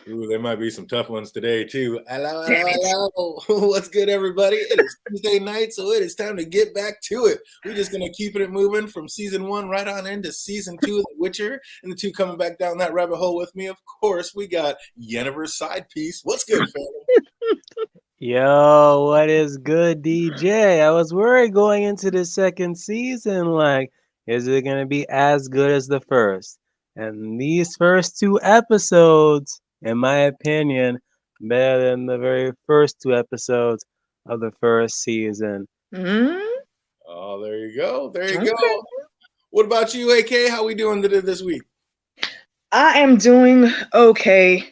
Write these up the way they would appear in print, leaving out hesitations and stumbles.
Ooh, there might be some tough ones today too. Hello, Damn hello, it. hello. What's good, everybody? It is Tuesday night, so it is time to get back to it. We're just gonna keep it moving from season 1 right on into season 2 of The Witcher, and the two coming back down that rabbit hole with me. Of course, we got Yennefer's side piece. What's good, fam? Yo, what is good, DJ? I was worried going into the second season, like, is it gonna be as good as the first? And these first two episodes, in my opinion, better than the very first two episodes of the first season. Mm, Oh, there you go. There you okay. go. What about you, AK? How we doing this week? I am doing okay.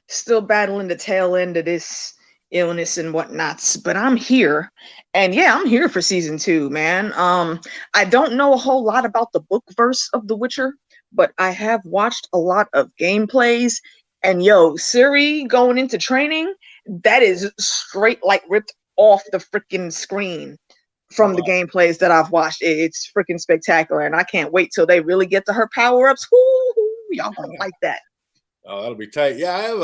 Still battling the tail end of this illness and whatnots, but I'm here. And yeah, I'm here for season 2, man. I don't know a whole lot about the book verse of The Witcher, but I have watched a lot of gameplays. And yo, Siri going into training, that is straight like ripped off the freaking screen from the gameplays that I've watched. It's freaking spectacular, and I can't wait till they really get to her power ups. Y'all gonna like that. Oh, that'll be tight. Yeah, I have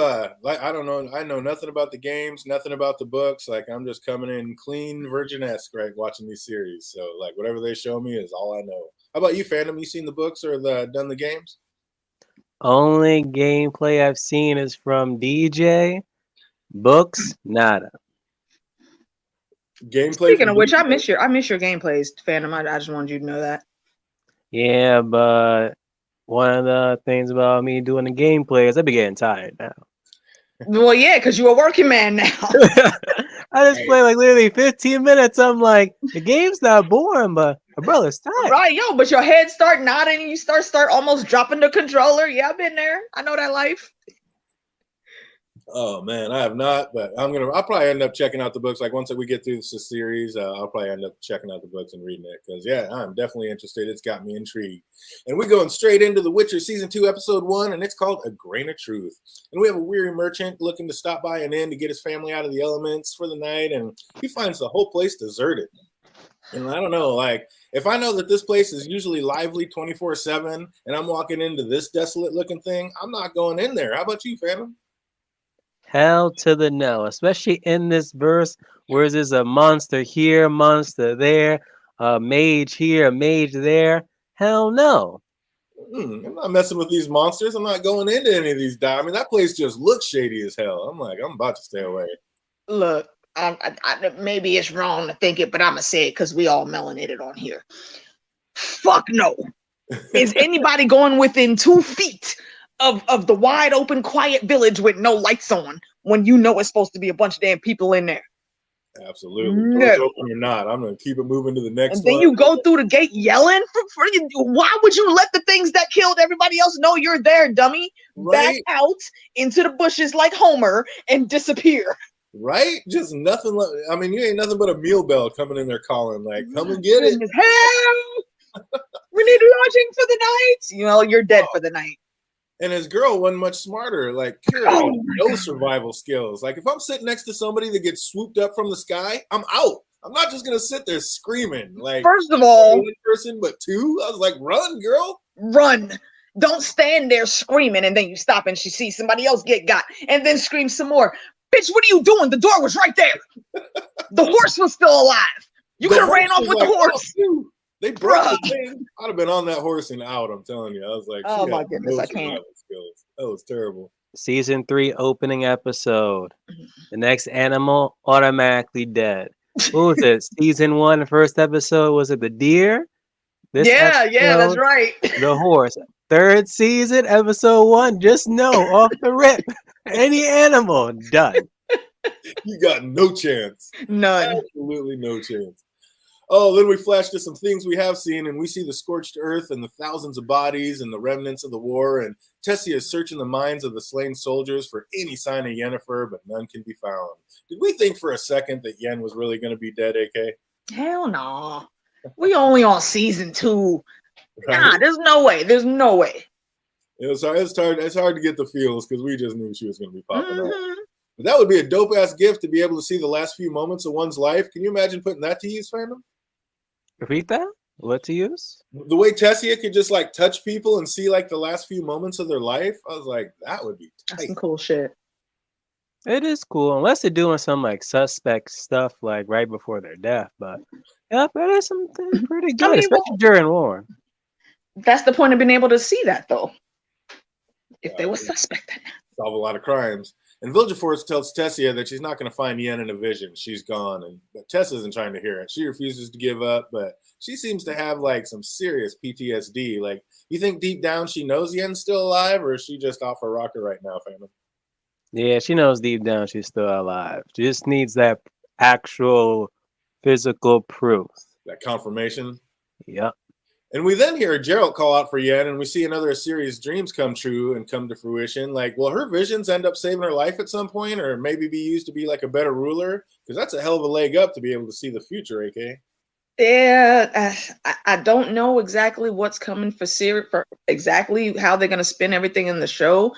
I don't know. I know nothing about the games, nothing about the books. Like I'm just coming in clean virgin-esque, right, watching these series. So like whatever they show me is all I know. How about you, fandom? You seen the books or done the games? Only gameplay I've seen is from DJ. Books, nada. Gameplay Speaking from of which, DJ? I miss your gameplays, Phantom. I just wanted you to know that. Yeah, but one of the things about me doing the gameplay is I be getting tired now. Well, yeah, because you're a working man now. I just play like literally 15 minutes. I'm like, the game's not boring, but my brother's tired. Right, yo, but your head start nodding and you start almost dropping the controller. Yeah, I've been there. I know that life. Oh man, I have not, but I'll probably end up checking out the books. Like once we get through this series, I'll probably end up checking out the books and reading it because yeah, I'm definitely interested. It's got me intrigued, and we're going straight into The Witcher season 2, episode 1, and it's called A Grain of Truth. And we have a weary merchant looking to stop by an inn to get his family out of the elements for the night, and he finds the whole place deserted. And I don't know, like if I know that this place is usually lively 24/7, and I'm walking into this desolate looking thing, I'm not going in there. How about you, Phantom? Hell to the no, especially in this verse where there's a monster here, monster there, a mage here, a mage there. Hell no. I'm not messing with these monsters. I'm not going into any of these. I mean, that place just looks shady as hell. I'm like, I'm about to stay away. Look, maybe it's wrong to think it, but I'm gonna say it because we all melanated on here. Fuck no. Is anybody going within 2 feet of the wide open, quiet village with no lights on when you know it's supposed to be a bunch of damn people in there? Absolutely. No. Open or not, I'm going to keep it moving to the next And then one. you go through the gate yelling for you. Why would you let the things that killed everybody else know you're there, dummy? Back Right? out into the bushes like Homer and disappear. Right? Just nothing. I mean, you ain't nothing but a meal bell coming in there calling, like, come and get it. Help! We need lodging for the night. You know, you're dead for the night. And his girl wasn't much smarter. Like, Kira Oh had my no God. survival skills. Like, if I'm sitting next to somebody that gets swooped up from the sky, I'm out. I'm not just going to sit there screaming. Like, First of all, one person, but two? I was like, run, girl. run. Don't stand there screaming and then you stop and she sees somebody else get got and then scream some more. Bitch, what are you doing? The door was right there. The horse was still alive. You could have ran off with the horse. Oh, they broke the thing. I'd have been on that horse and out. I'm telling you. I was like, oh my goodness, I can't. Skills. That was terrible. Season 3 opening episode. The next animal automatically dead. What was it? Season 1, first episode, was it the deer? This episode, that's right. The horse. Third season, episode 1, just know off the rip. Any animal, done. You got no chance. None. Absolutely no chance. Oh, then we flash to some things we have seen, and we see the scorched earth and the thousands of bodies and the remnants of the war, and Tessia is searching the minds of the slain soldiers for any sign of Yennefer, but none can be found. Did we think for a second that Yen was really going to be dead, AK? Hell no. We only on season 2. Right? Nah, there's no way. There's no way. It's hard to get the feels because we just knew she was going to be popping up. But that would be a dope-ass gift to be able to see the last few moments of one's life. Can you imagine putting that to use, fandom? Repeat that? What to use? The way Tessia could just like touch people and see like the last few moments of their life, I was like, that would be That's tight. some cool shit. It is cool, unless they're doing some like suspect stuff like right before their death. But yeah, that is something pretty good, mean, especially well- during war. That's the point of being able to see that, though. If they were Yeah. suspect that. Solve a lot of crimes. And Vilgefortz tells Tessia that she's not going to find Yen in a vision. She's gone. But Tess isn't trying to hear it. She refuses to give up, but she seems to have like some serious PTSD. Like, you think deep down she knows Yen's still alive, or is she just off her rocker right now, family? Yeah, she knows deep down she's still alive. She just needs that actual physical proof. That confirmation. Yep. And we then hear Geralt call out for Yen, and we see another series dreams come true and come to fruition. Like, will her visions end up saving her life at some point, or maybe be used to be like a better ruler? Because that's a hell of a leg up to be able to see the future, AK. Yeah, I don't know exactly what's coming for Siri, for exactly how they're gonna spin everything in the show.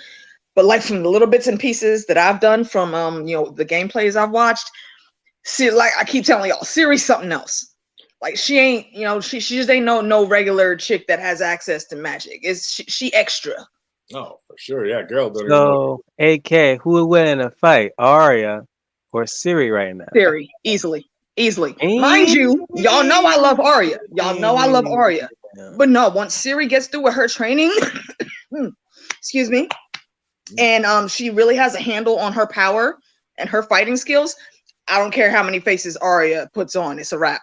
But like from the little bits and pieces that I've done from the gameplays I've watched, see, like I keep telling y'all, Siri's something else. Like she ain't, she just ain't no regular chick that has access to magic. She extra. Oh, for sure. Yeah, girl. Don't even So, know. AK, who would win in a fight, Arya or Siri right now? Siri, easily. Mind you, y'all know I love Arya. But no, once Siri gets through with her training, excuse me, and she really has a handle on her power and her fighting skills, I don't care how many faces Arya puts on, it's a wrap.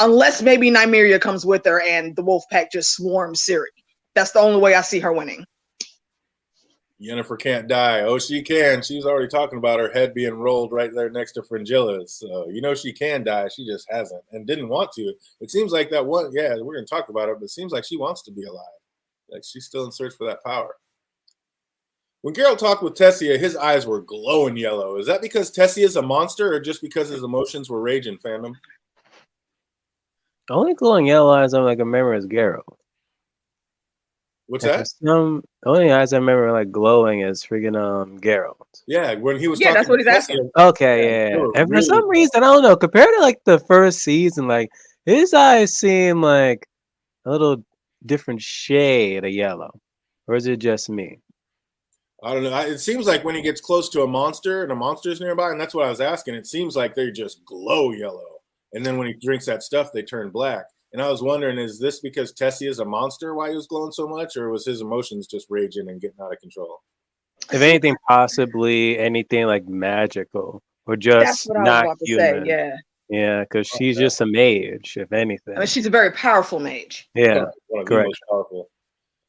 Unless maybe Nymeria comes with her and the wolf pack just swarms Siri. That's the only way I see her winning. Yennefer can't die. Oh, she can. She was already talking about her head being rolled right there next to Fringilla's. So, she can die. She just hasn't and didn't want to. It seems like that one, yeah, we're going to talk about it, but it seems like she wants to be alive. Like she's still in search for that power. When Geralt talked with Tessia, his eyes were glowing yellow. Is that because Tessia is a monster or just because his emotions were raging, fandom? The only glowing yellow eyes I remember is Geralt. What's And that? the only eyes I remember like glowing is freaking Geralt. Yeah, when he was talking that's what to he's asking. Okay, yeah. And for some reason, I don't know, compared to like the first season, like his eyes seem like a little different shade of yellow. Or is it just me? I don't know. It seems like when he gets close to a monster and a monster's nearby, and that's what I was asking, it seems like they just glow yellow. And then when he drinks that stuff, they turn black. And I was wondering, is this because Tessie is a monster why he was glowing so much, or was his emotions just raging and getting out of control? If anything, possibly anything like magical or just That's what I was not about to human. say, yeah. Yeah, because she's just a mage, if anything. I mean, she's a very powerful mage. Yeah, One of the correct. most powerful.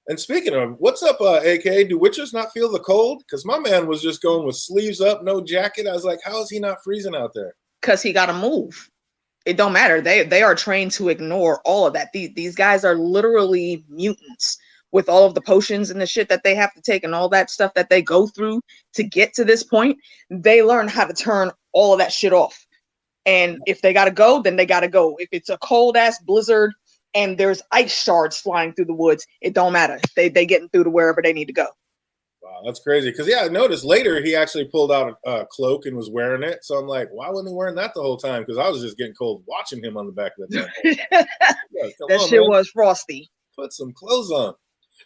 And speaking of, what's up, AK? Do Witchers not feel the cold? Because my man was just going with sleeves up, no jacket. I was like, how is he not freezing out there? Because he got to move. It don't matter. They are trained to ignore all of that. These guys are literally mutants with all of the potions and the shit that they have to take and all that stuff that they go through to get to this point. They learn how to turn all of that shit off. And if they got to go, then they got to go. If it's a cold ass blizzard and there's ice shards flying through the woods, it don't matter. They getting through to wherever they need to go. Wow, that's crazy. Because, yeah, I noticed later he actually pulled out a cloak and was wearing it. So I'm like, why wasn't he wearing that the whole time? Because I was just getting cold watching him on the back of the tent. That shit was frosty. Put some clothes on.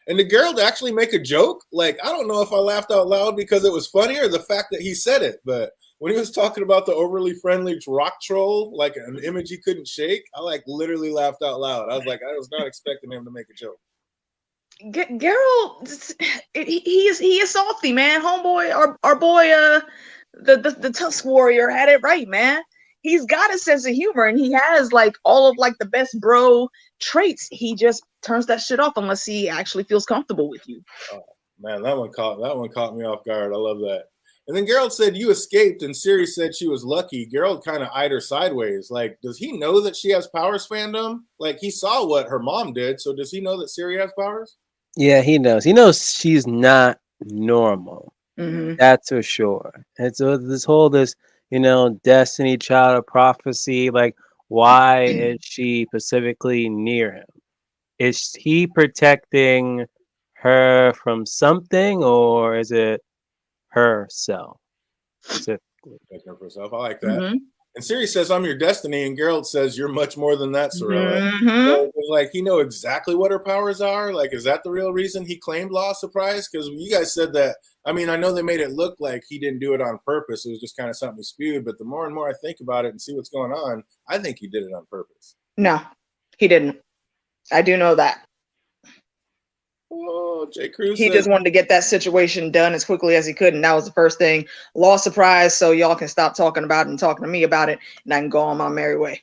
And did Geralt actually make a joke? Like, I don't know if I laughed out loud because it was funny or the fact that he said it. But when he was talking about the overly friendly rock troll, like an image he couldn't shake, I literally laughed out loud. I was like, I was not expecting him to make a joke. Geralt, he is salty, man. Homeboy, our boy, the Tusk Warrior had it right, man. He's got a sense of humor, and he has all of the best bro traits. He just turns that shit off unless he actually feels comfortable with you. Oh man, that one caught me off guard. I love that. And then Geralt said you escaped, and Ciri said she was lucky. Geralt kind of eyed her sideways. Like, does he know that she has powers, fandom? Like, he saw what her mom did, so does he know that Ciri has powers? Yeah, he knows. He knows she's not normal. Mm-hmm. That's for sure. And so this Destiny Child of Prophecy, why is she specifically near him? Is he protecting her from something, or is it herself specifically? Protecting her herself. I like that. Mm-hmm. And Ciri says, "I'm your destiny," and Geralt says, "You're much more than that, Sorella." Mm-hmm. So it's like he know exactly what her powers are. Like, is that the real reason he claimed Lost Surprise? Because you guys said that. I mean, I know they made it look like he didn't do it on purpose. It was just kind of something he spewed. But the more and more I think about it and see what's going on, I think he did it on purpose. No, he didn't. I do know that. Oh, J. Cruz He says, just wanted to get that situation done as quickly as he could, and that was the first thing. Lost Surprise, so y'all can stop talking about it and talking to me about it, and I can go on my merry way.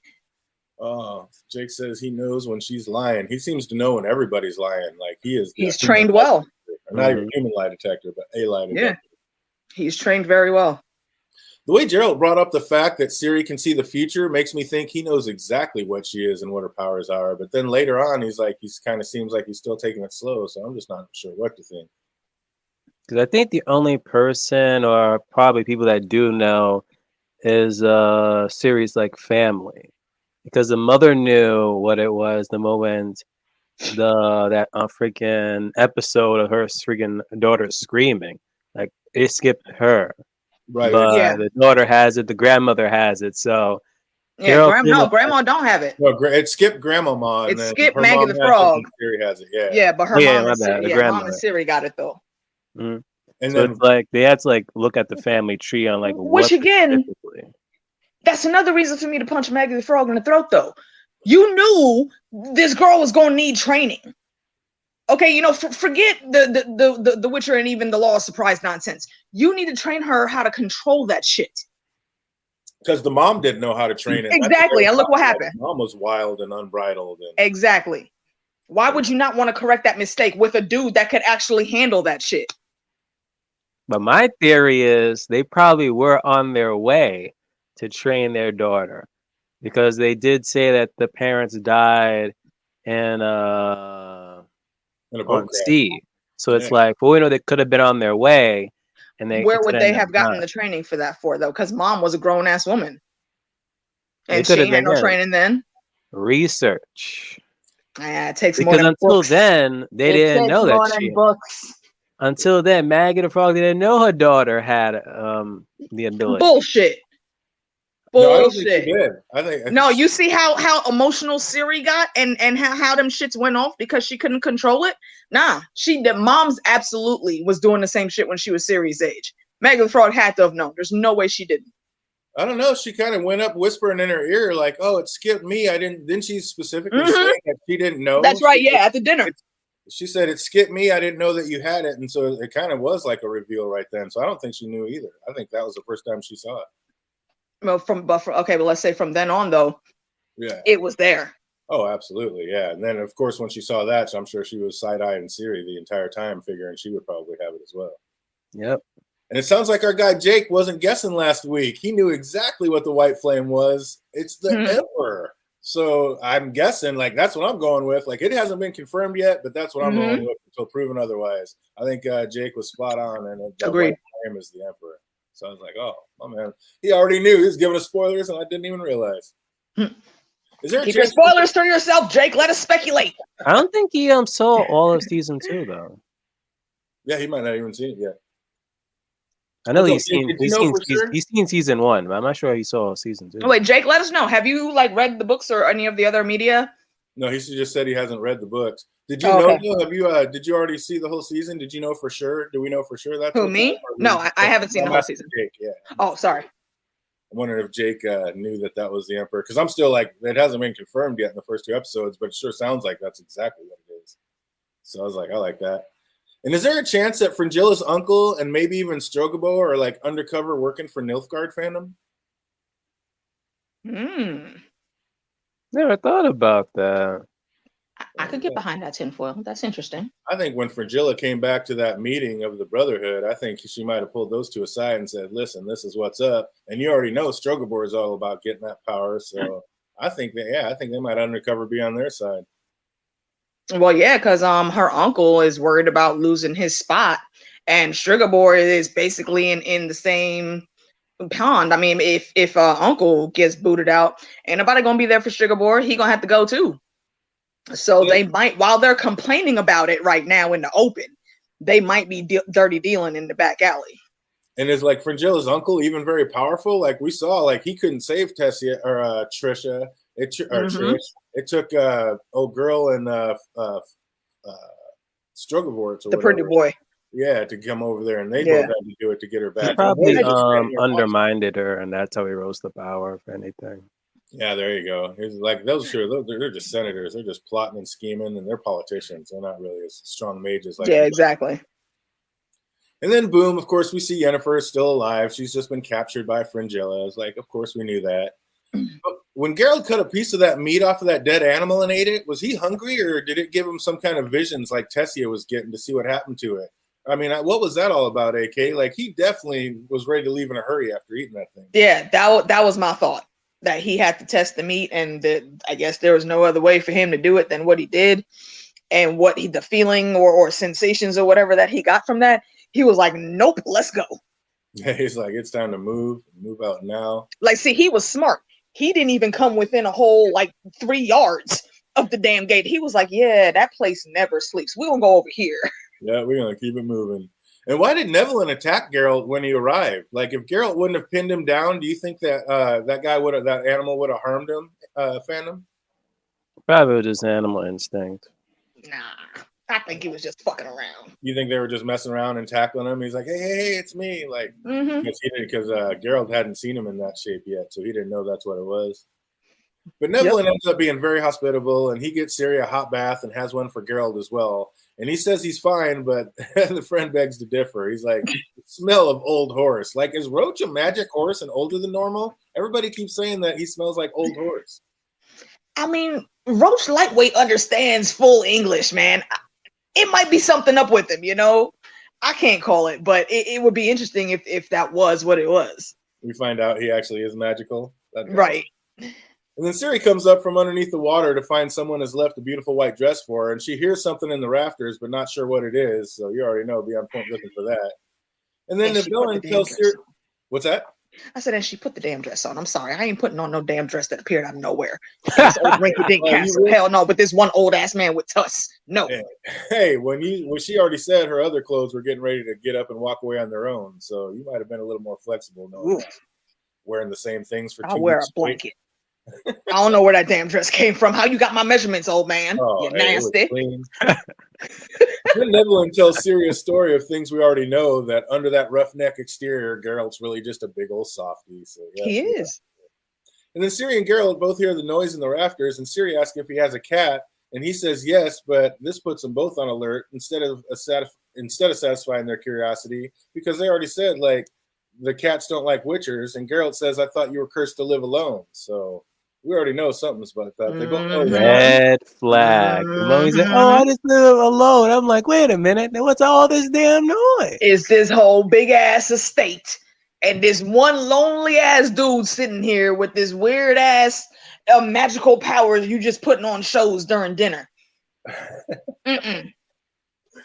"Oh, Jake says he knows when she's lying. He seems to know when everybody's lying. Like he is. He's trained well. Not even human lie detector, but a lie detector. Yeah, he's trained very well. The way Gerald brought up the fact that Ciri can see the future makes me think he knows exactly what she is and what her powers are. But then later on, he's kind of seems like he's still taking it slow. So I'm just not sure what to think. Because I think the only person, or probably people that do know, is Ciri's like family. Because the mother knew what it was the moment that freaking episode of her freaking daughter screaming. Like it skipped her. Right. But Yeah. the daughter has it, the grandmother has it. So Yeah, grandma don't have it. No, it skipped Grandmama. It And then skipped her Maggie mom the has it Frog. and Ciri has it. Yeah. Yeah, but her Yeah, mom my and bad, the Ciri, mom grandmother. and Ciri got it though. mm. And So then it's like they had to like look at the family tree on like Which what again, specifically. that's another reason for me to punch Maggie the Frog in the throat though. You knew this girl was gonna need training. Okay, you know, forget the Witcher and even the Lost Surprise nonsense. You need to train her how to control that shit. because the mom didn't know how to train it. Exactly, and look what happened. Mom was wild and unbridled. And Exactly. Why would you not want to correct that mistake with a dude that could actually handle that shit? But my theory is they probably were on their way to train their daughter because they did say that the parents died in a boat on crash. sea. So it's Yeah. like, well, we know they could have been on their way, and Where would they have gotten the training for that for though? Because mom was a grown ass woman, and she had no training then. Research. Yeah, it takes Because more than until books. then, they didn't know more that than she. books. Until then, Maggie the Frog didn't know her daughter had the ability. Bullshit. No, I don't think Bullshit. she did. I think No, you see how emotional Ciri got and how them shits went off because she couldn't control it? Nah, the mom's absolutely was doing the same shit when she was Ciri's age. Maggie the Frog had to have known. There's no way she didn't. I don't know. She kind of went up whispering in her ear, like, "Oh, it skipped me. I didn't." Didn't she specifically say that she didn't know? That's right. Yeah, at the dinner. She said it skipped me. I didn't know that you had it, and so it kind of was like a reveal right then. So I don't think she knew either. I think that was the first time she saw it. Well, but let's say from then on though, yeah, it was there. Oh, absolutely, yeah. And then of course when she saw that, so I'm sure she was side-eyeing Ciri the entire time, figuring she would probably have it as well. Yep. And it sounds like our guy Jake wasn't guessing last week. He knew exactly what the white flame was. It's the Emperor. So I'm guessing, like, that's what I'm going with. Like, it hasn't been confirmed yet, but that's what I'm going with until proven otherwise. I think Jake was spot on, and the white flame is the Emperor. So I was like, oh, my man. He already knew. He was giving us spoilers, and I didn't even realize. Is there Keep your spoilers to yourself, Jake. Let us speculate. I don't think he saw all of season 2, though. Yeah, he might not even seen it yet. I know he's seen season 1, but I'm not sure he saw season 2. Oh, wait, Jake, let us know. Have you read the books or any of the other media? No, he just said he hasn't read the books. Did you know? Have you? Did you already see the whole season? Did you know for sure? Do we know for sure that's who, me? No, I haven't seen the whole season. Jake, yeah. Oh, sorry. I'm wondering if Jake knew that was the Emperor, because I'm still like, it hasn't been confirmed yet in the first 2 episodes, but it sure sounds like that's exactly what it is. So I was like, I like that. And is there a chance that Fringilla's uncle and maybe even Strogobo are like undercover working for Nilfgaard fandom? Never thought about that. I could get behind that tinfoil. That's interesting. I think when Fringilla came back to that meeting of the Brotherhood, I think she might have pulled those two aside and said, listen, this is what's up. And you already know Strogobor is all about getting that power. So I think they might undercover be on their side. Well, yeah, because her uncle is worried about losing his spot, and Strogobor is basically in the same pond. I mean, if uncle gets booted out, ain't nobody gonna be there for Strogobor. He gonna have to go too. So they might, while they're complaining about it right now in the open, they might be dirty dealing in the back alley. And is like Fringilla's uncle even very powerful? Like we saw, like he couldn't save Tessia or Trisha. Mm-hmm. Trish. It took old girl and Strogovorts or The pretty whatever. boy. Yeah, to come over there, and they Yeah. both had to do it to get her He back. And probably they're just standing there watching. undermined her, and that's how he rose to power, if anything. Yeah, there you go. It's like they're just senators. They're just plotting and scheming, and they're politicians. They're not really as strong mages like. Yeah, exactly. And then boom, of course, we see Yennefer is still alive. She's just been captured by Fringilla. It's like, of course, we knew that. But when Geralt cut a piece of that meat off of that dead animal and ate it, was he hungry, or did it give him some kind of visions like Tessia was getting to see what happened to it? I mean, what was that all about, AK? Like, he definitely was ready to leave in a hurry after eating that thing. Yeah, that was my thought, that he had to test the meat, and that I guess there was no other way for him to do it than what he did, and the feeling or sensations or whatever that he got from that. He was like, nope, let's go. Yeah, he's like, it's time to move out now. Like, see, he was smart. He didn't even come within a whole, like, 3 yards of the damn gate. He was like, yeah, that place never sleeps. We're going to go over here. Yeah, we're going to keep it moving. And why did Neville attack Geralt when he arrived? Like, if Geralt wouldn't have pinned him down, do you think that that animal would have harmed him, Phantom? Probably with his animal instinct. Nah, I think he was just fucking around. You think they were just messing around and tackling him? He's like, hey, it's me. Like, because Geralt hadn't seen him in that shape yet, so he didn't know that's what it was. But Neville ends up being very hospitable, and he gets Ciri a hot bath and has one for Geralt as well. And he says he's fine, but the friend begs to differ. He's like, smell of old horse. Like, is Roach a magic horse and older than normal? Everybody keeps saying that he smells like old horse. I mean, Roach Lightweight understands full English, man. It might be something up with him, you know? I can't call it, but it would be interesting if that was what it was. We find out he actually is magical. Right. And then Ciri comes up from underneath the water to find someone has left a beautiful white dress for her, and she hears something in the rafters, but not sure what it is. So you already know, be on point looking for that. And then the villain tells Ciri, "What's that?" I said, and she put the damn dress on. I'm sorry, I ain't putting on no damn dress that appeared out of nowhere. This old rinky-dink castle. Hell no, but this one old ass man with tusks. No. Hey, when she already said her other clothes were getting ready to get up and walk away on their own, so you might have been a little more flexible, wearing the same things for 2 weeks. I'll wear a blanket. I don't know where that damn dress came from. How you got my measurements, old man? Oh, you nasty. Then Neville tells Ciri a story of things we already know, that under that roughneck exterior, Geralt's really just a big old softie. So yeah, he is. And then Ciri and Geralt both hear the noise in the rafters, and Ciri asks if he has a cat, and he says yes, but this puts them both on alert instead of satisfying their curiosity, because they already said, like, the cats don't like witchers, and Geralt says, I thought you were cursed to live alone. So we already know something's about that. They both know red flag. The moment he said, "Oh, I just live alone," I'm like, wait a minute, then what's all this damn noise? It's this whole big ass estate, and this one lonely ass dude sitting here with this weird ass magical powers you just putting on shows during dinner.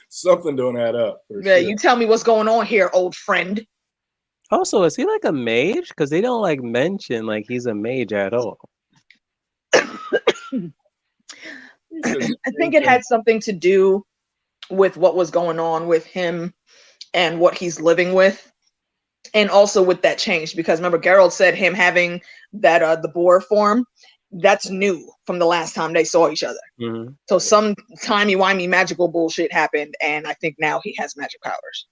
Something don't add up. Yeah, sure. You tell me what's going on here, old friend. Also, is he like a mage? Because they don't like mention like he's a mage at all. I think it had something to do with what was going on with him and what he's living with, and also with that change, because remember Geralt said him having that the boar form, that's new from the last time they saw each other. So some timey-wimey magical bullshit happened, and I think now he has magic powers.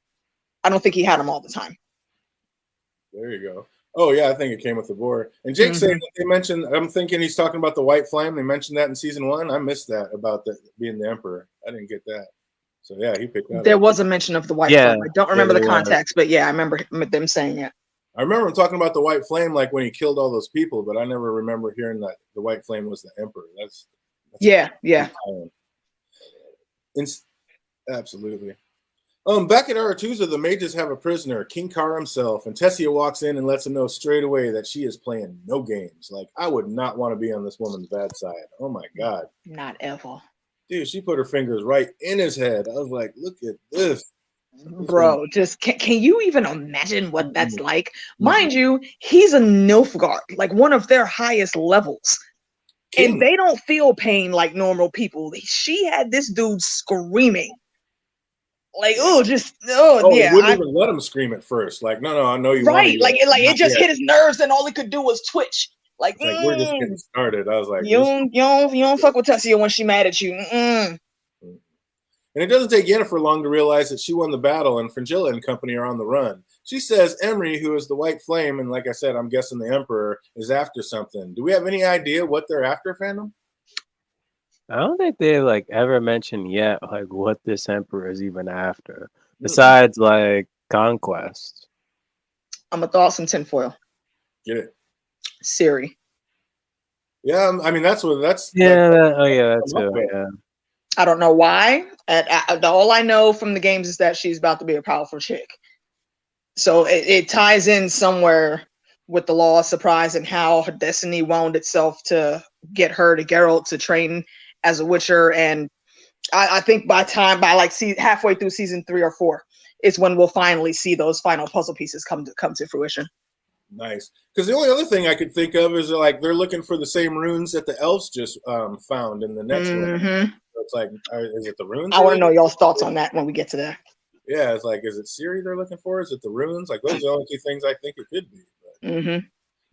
I don't think he had them all the time. There you go. Oh, yeah, I think it came with the boar. And Jake said that they mentioned, I'm thinking he's talking about the white flame. They mentioned that in season 1. I missed that about being the emperor. I didn't get that. So, yeah, he picked that There up. was a mention of the white flame. I don't remember the context, but yeah, I remember them saying it. I remember him talking about the white flame like when he killed all those people, but I never remember hearing that the white flame was the emperor. That's yeah. Absolutely. Back at Aretusa, the mages have a prisoner, King Car himself, and Tessia walks in and lets him know straight away that she is playing no games. Like, I would not want to be on this woman's bad side. Oh my God. Not ever. Dude, she put her fingers right in his head. I was like, look at this. Bro, just can you even imagine what that's like? Mind you, he's a Nilfgaard, like one of their highest levels. King. And they don't feel pain like normal people. She had this dude screaming Like, It yeah, wouldn't even let him scream at first. Like, no, I know you want right. to. Like it just hit his nerves, and all he could do was twitch. Like, it's like we're just getting started. I was like, you don't fuck with Tessia when she mad at you. Mm-mm. And it doesn't take Yennefer long to realize that she won the battle and Fringilla and company are on the run. She says Emery, who is the White Flame, and like I said, I'm guessing the Emperor, is after something. Do we have any idea what they're after, fandom? I don't think they like ever mentioned yet like what this emperor is even after, besides like conquest. I'm gonna throw out some tinfoil. Get it? Ciri. Yeah, I mean that's that's too. Yeah. I don't know why. All I know from the games is that she's about to be a powerful chick. So it ties in somewhere with the Law of Surprise and how her destiny wound itself to get her to Geralt to train as a Witcher. And I think by halfway through season 3 or 4 is when we'll finally see those final puzzle pieces come to fruition. Nice. Because the only other thing I could think of is like they're looking for the same runes that the elves just found in the next one. So it's like, is it the runes? I want to know y'all's thoughts on that when we get to that. Yeah, it's like, is it Ciri they're looking for? Is it the runes? Like, those are the only two things I think it could be.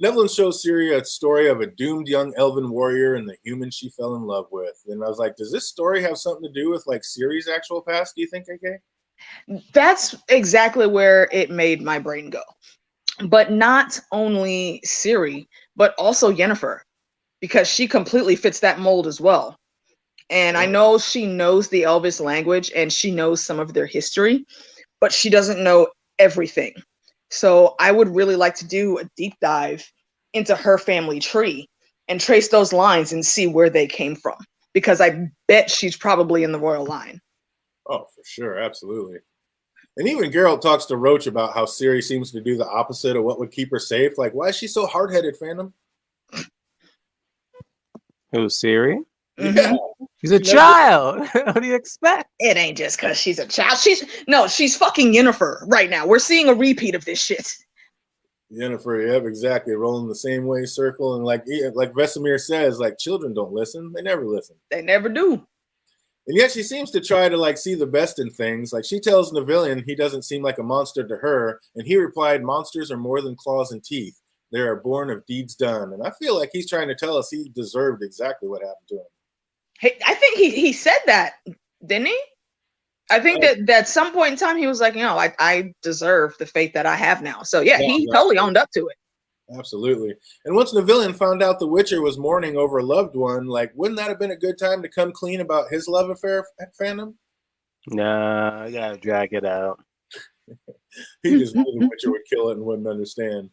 Nevlin shows Ciri a story of a doomed young elven warrior and the human she fell in love with. And I was like, does this story have something to do with like Ciri's actual past, do you think, AK? That's exactly where it made my brain go. But not only Ciri, but also Yennefer, because she completely fits that mold as well. And I know she knows the Elvish language and she knows some of their history, but she doesn't know everything. So I would really like to do a deep dive into her family tree and trace those lines and see where they came from, because I bet she's probably in the royal line. Oh, for sure. Absolutely. And even Geralt talks to Roach about how Ciri seems to do the opposite of what would keep her safe. Like, why is she so hard-headed, fandom? Who's Ciri? Yeah. She's a child. What do you expect? It ain't just because she's a child. She's fucking Yennefer right now. We're seeing a repeat of this shit. Yennefer, yep, exactly. Rolling the same way circle. And like Vesemir says, like, children don't listen. They never listen. They never do. And yet she seems to try to like see the best in things. Like she tells Navilian he doesn't seem like a monster to her. And he replied, monsters are more than claws and teeth. They are born of deeds done. And I feel like he's trying to tell us he deserved exactly what happened to him. Hey, I think he said that, didn't he? I think that at some point in time he was like, I deserve the fate that I have now. So yeah, he totally owned up to it. Absolutely. And once Navilian found out the Witcher was mourning over a loved one, like, wouldn't that have been a good time to come clean about his love affair, fandom? Nah, I gotta drag it out. He just knew the Witcher would kill it and wouldn't understand.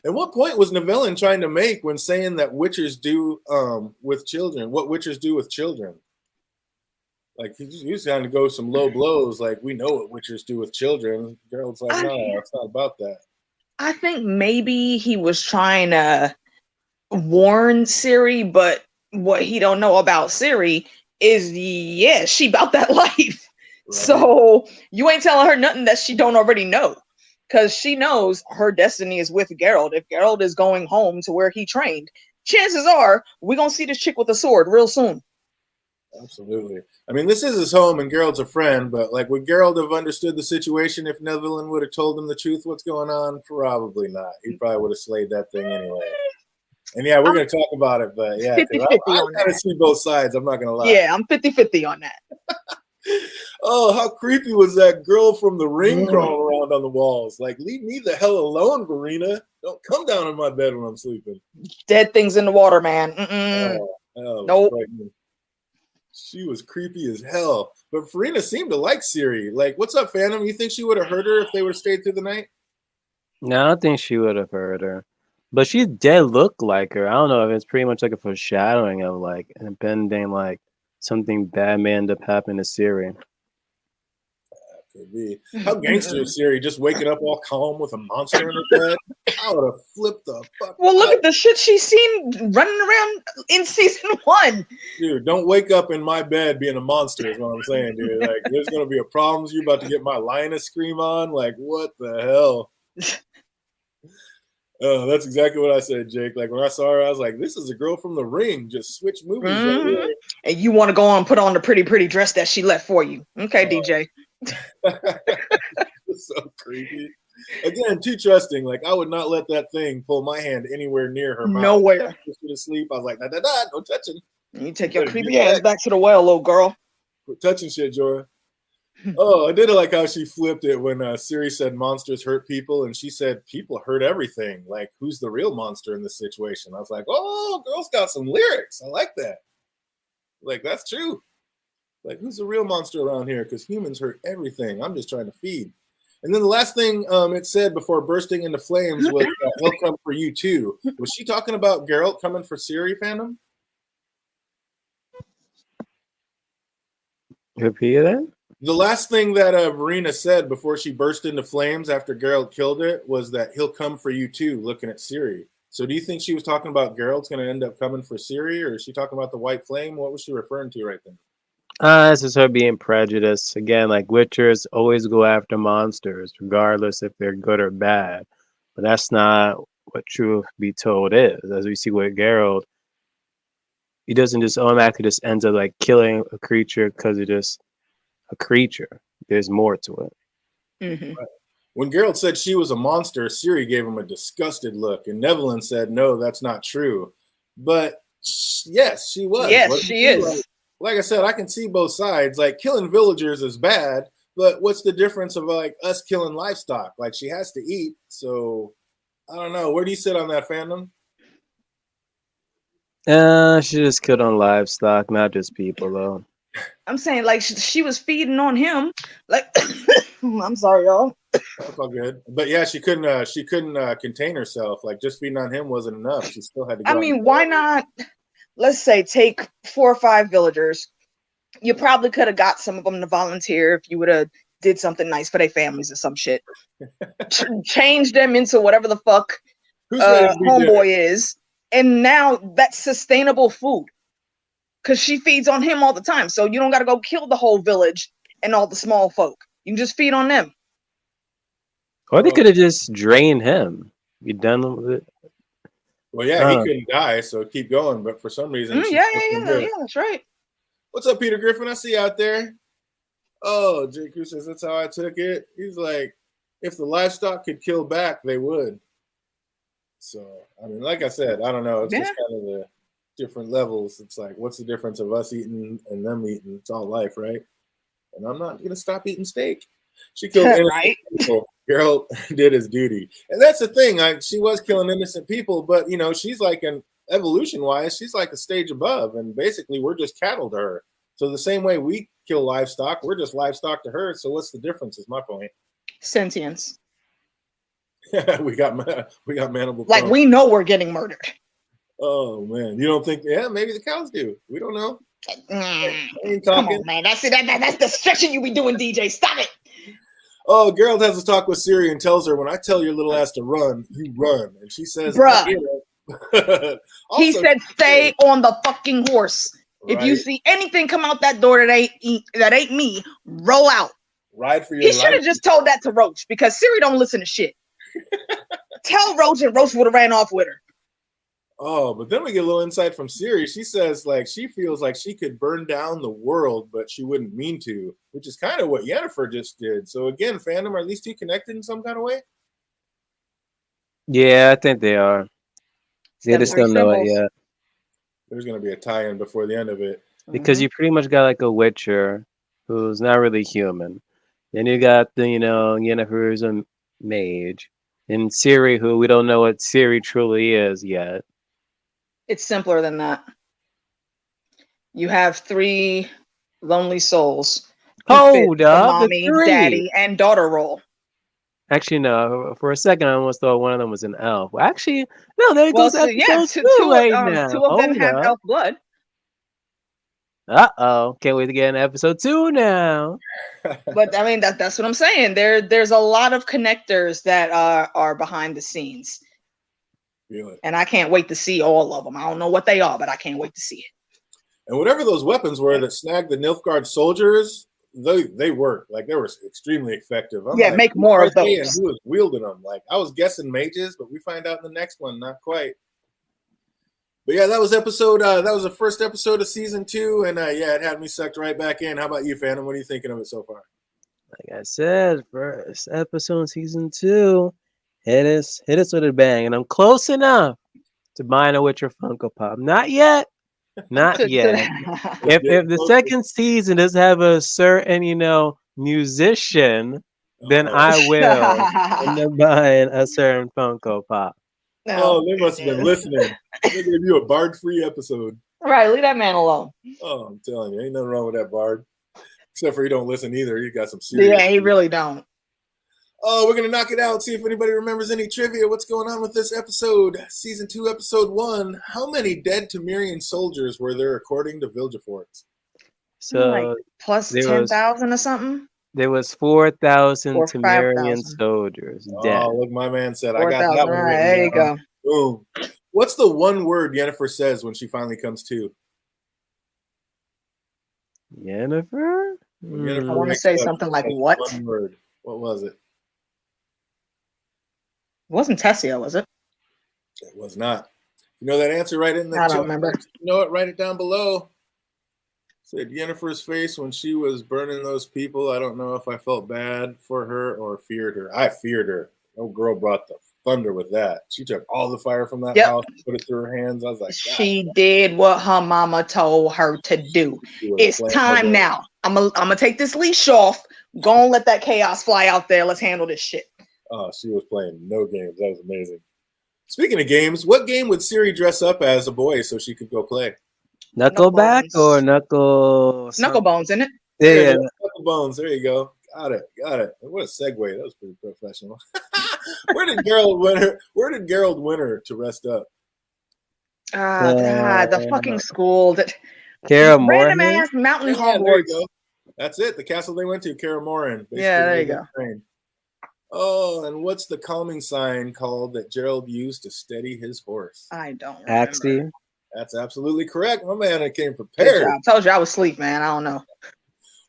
At what point was Navilian trying to make when saying that Witchers do with children, what Witchers do with children? Like, he was trying to go some low blows, like, we know what Witchers do with children. Geralt's like, no, it's not about that. I think maybe he was trying to warn Ciri, but what he don't know about Ciri is, she about that life. Right. So you ain't telling her nothing that she don't already know, because she knows her destiny is with Geralt. If Geralt is going home to where he trained, chances are we're going to see this chick with a sword real soon. Absolutely. I mean, this is his home and Geralt's a friend, but like, would Geralt have understood the situation if Navilian would have told him the truth, what's going on? Probably not. He probably would have slayed that thing anyway. And yeah, we're going to talk about it, but yeah, I got to see both sides. I'm not going to lie. Yeah, I'm 50-50 on that. Oh, how creepy was that girl from The Ring crawling around on the walls? Like, leave me the hell alone, Verena. Don't come down in my bed when I'm sleeping. Dead things in the water, man. Nope. She was creepy as hell. But Verena seemed to like Ciri. Like, what's up, Phantom? You think she would have hurt her if they would have stayed through the night? No, I don't think she would have hurt her. But she did look like her. I don't know if it's pretty much like a foreshadowing of like an impending like something bad may end up happening to Ciri. Could be. How gangster is Ciri, just waking up all calm with a monster in her bed? I would have flipped the fuck Well, look at the shit she's seen running around in season 1. Dude, don't wake up in my bed being a monster is what I'm saying, dude. Like, there's going to be a problem. You're about to get my lioness scream on. Like, what the hell? Oh, that's exactly what I said, Jake. Like, when I saw her, I was like, this is a girl from The Ring. Just switch movies right here. And you want to go on and put on the pretty dress that she left for you. Okay, DJ. It's so creepy. Again, too trusting. Like I would not let that thing pull my hand anywhere near her mouth. Nowhere. Just to sleep. I was like, no touching. You take your creepy ass back to the well, little girl. Quit touching shit, Jorah. Oh, I did like how she flipped it when Siri said monsters hurt people, and she said people hurt everything. Like, who's the real monster in this situation? I was like, oh, girl's got some lyrics. I like that. Like, that's true. Like, who's the real monster around here? Because humans hurt everything. I'm just trying to feed. And then the last thing it said before bursting into flames was, he'll come for you too. Was she talking about Geralt coming for Ciri, fandom? Repeat that? The last thing that Verena said before she burst into flames after Geralt killed it was that he'll come for you too, looking at Ciri. So do you think she was talking about Geralt's going to end up coming for Ciri, or is she talking about the White Flame? What was she referring to right then? This is her being prejudiced. Again, like Witchers always go after monsters, regardless if they're good or bad. But that's not what truth be told is. As we see with Geralt, he doesn't just automatically just ends up like killing a creature because it's just a creature. There's more to it. Mm-hmm. Right. When Geralt said she was a monster, Ciri gave him a disgusted look, and Neville said, no, that's not true. But yes, she was. Yes, she is. Like I said, I can see both sides. Like, killing villagers is bad, but what's the difference of like us killing livestock? Like, she has to eat, so I don't know. Where do you sit on that, fandom? She just killed on livestock, not just people, though. I'm saying, like, she was feeding on him. Like, I'm sorry, y'all. That's all good. But yeah, she couldn't contain herself. Like, just feeding on him wasn't enough. She still had to go. I mean, why not? Let's say take 4 or 5 villagers. You probably could have got some of them to volunteer if you would have did something nice for their families or some shit. Change them into whatever the fuck homeboy is. And now that's sustainable food. Because she feeds on him all the time. So you don't got to go kill the whole village and all the small folk. You can just feed on them. Or they could have just drained him. You done with it? Well, yeah, he couldn't die, so keep going. But for some reason, yeah, that's right. What's up, Peter Griffin? I see you out there. Oh, JQ says that's how I took it. He's like, if the livestock could kill back, they would. So, I mean, like I said, I don't know. It's just kind of the different levels. It's like, what's the difference of us eating and them eating? It's all life, right? And I'm not going to stop eating steak. She killed innocent people. Geralt did his duty. And that's the thing. She was killing innocent people, but, you know, she's like an evolution-wise, she's like a stage above. And basically, we're just cattle to her. So the same way we kill livestock, we're just livestock to her. So what's the difference is my point. Sentience. we got manable. Like, we know we're getting murdered. Oh, man. You don't think, yeah, maybe the cows do. We don't know. Come on, man. That's the stretching you be doing, DJ. Stop it. Oh, Geralt has a talk with Ciri and tells her, when I tell your little ass to run, you run. And she says, bruh. Also, he said, stay on the fucking horse. Right. If you see anything come out that door that ain't me, roll out. Ride for your life. He should have just told that to Roach because Ciri don't listen to shit. Tell Roach and Roach would have ran off with her. Oh, but then we get a little insight from Ciri. She says, like, she feels like she could burn down the world, but she wouldn't mean to, which is kind of what Yennefer just did. So again, fandom, are these two connected in some kind of way? Yeah, I think they are. They just don't know it yet. There's going to be a tie-in before the end of it. Because you pretty much got like a Witcher who's not really human. Then you got the, Yennefer's a mage. And Ciri, who we don't know what Ciri truly is yet. It's simpler than that. You have 3 lonely souls. Hold up, mommy, daddy, and daughter role. Actually, no. For a second, I almost thought one of them was an elf. Actually, no. There goes episode 2 right now. 2 of them have elf blood. Can't wait to get in episode 2 now. But I mean, that's what I'm saying. There's a lot of connectors that are behind the scenes. Really? And I can't wait to see all of them. I don't know what they are, but I can't wait to see it. And whatever those weapons were that snagged the Nilfgaard soldiers, they worked. Like, they were extremely effective. Make more of those. And who was wielding them? Like, I was guessing mages, but we find out in the next one, not quite. But yeah, that was the first episode of season 2, and it had me sucked right back in. How about you, Phantom? What are you thinking of it so far? Like I said, first episode, season 2. Hit us with a bang, and I'm close enough to buying a Witcher Funko Pop. Not yet. Not yet. If the second season does have a certain, musician, then I will end up buying a certain Funko Pop. Oh, they must have been listening. They gave you a bard-free episode. Right, leave that man alone. Oh, I'm telling you, ain't nothing wrong with that bard. Except for he don't listen either. He got some serious. Yeah, he really don't. Oh, we're gonna knock it out. See if anybody remembers any trivia. What's going on with this episode? Season 2, episode 1. How many dead Temerian soldiers were there according to Vilgefortz? So like plus 10,000 or something. There was 4,000 Or Temerian 5,000. soldiers dead. Oh, look, my man said 4,000. I got that one. All right, there you go. Boom. What's the one word Yennefer says when she finally comes to? Yennefer? I want to say something like what? One word. What was it? It wasn't Tessia, was it? It was not. You know that answer right in the I chat. don't remember. You know it, write it down below. Said Yennefer's face when she was burning those people. I don't know if I felt bad for her or feared her. I feared her. No girl brought the thunder with that. She took all the fire from that house, put it through her hands. I was like, she did what her mama told her to do. It's time now. I'm gonna take this leash off. Go and let that chaos fly out there. Let's handle this shit. Oh, she was playing no games. That was amazing. Speaking of games, what game would Ciri dress up as a boy so she could go play? Knuckleback or Knucklebones, isn't it? Yeah, Knucklebones. There you go. Got it. What a segue. That was pretty professional. Where did Geralt Winter to rest up? The fucking school that random ass mountain Hogwarts. There you go. That's it. The castle they went to, Kaer Morhen. Yeah, there you go. Oh, and what's the calming sign called that Gerald used to steady his horse? I don't remember. Axie. That's absolutely correct. My man, I came prepared. I told you I was asleep, man. I don't know.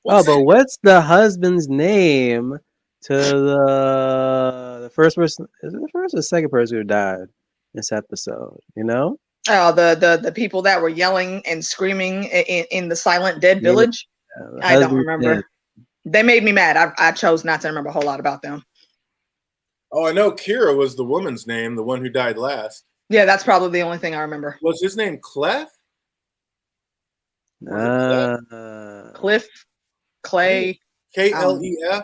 But what's the husband's name to the first person? Is it the first or the second person who died this episode? You know? Oh, the people that were yelling and screaming in the silent dead village. I don't remember. Dead. They made me mad. I chose not to remember a whole lot about them. Oh, I know Kira was the woman's name, the one who died last. Yeah, that's probably the only thing I remember. Was his name Clef? Cliff, Clay, Klef.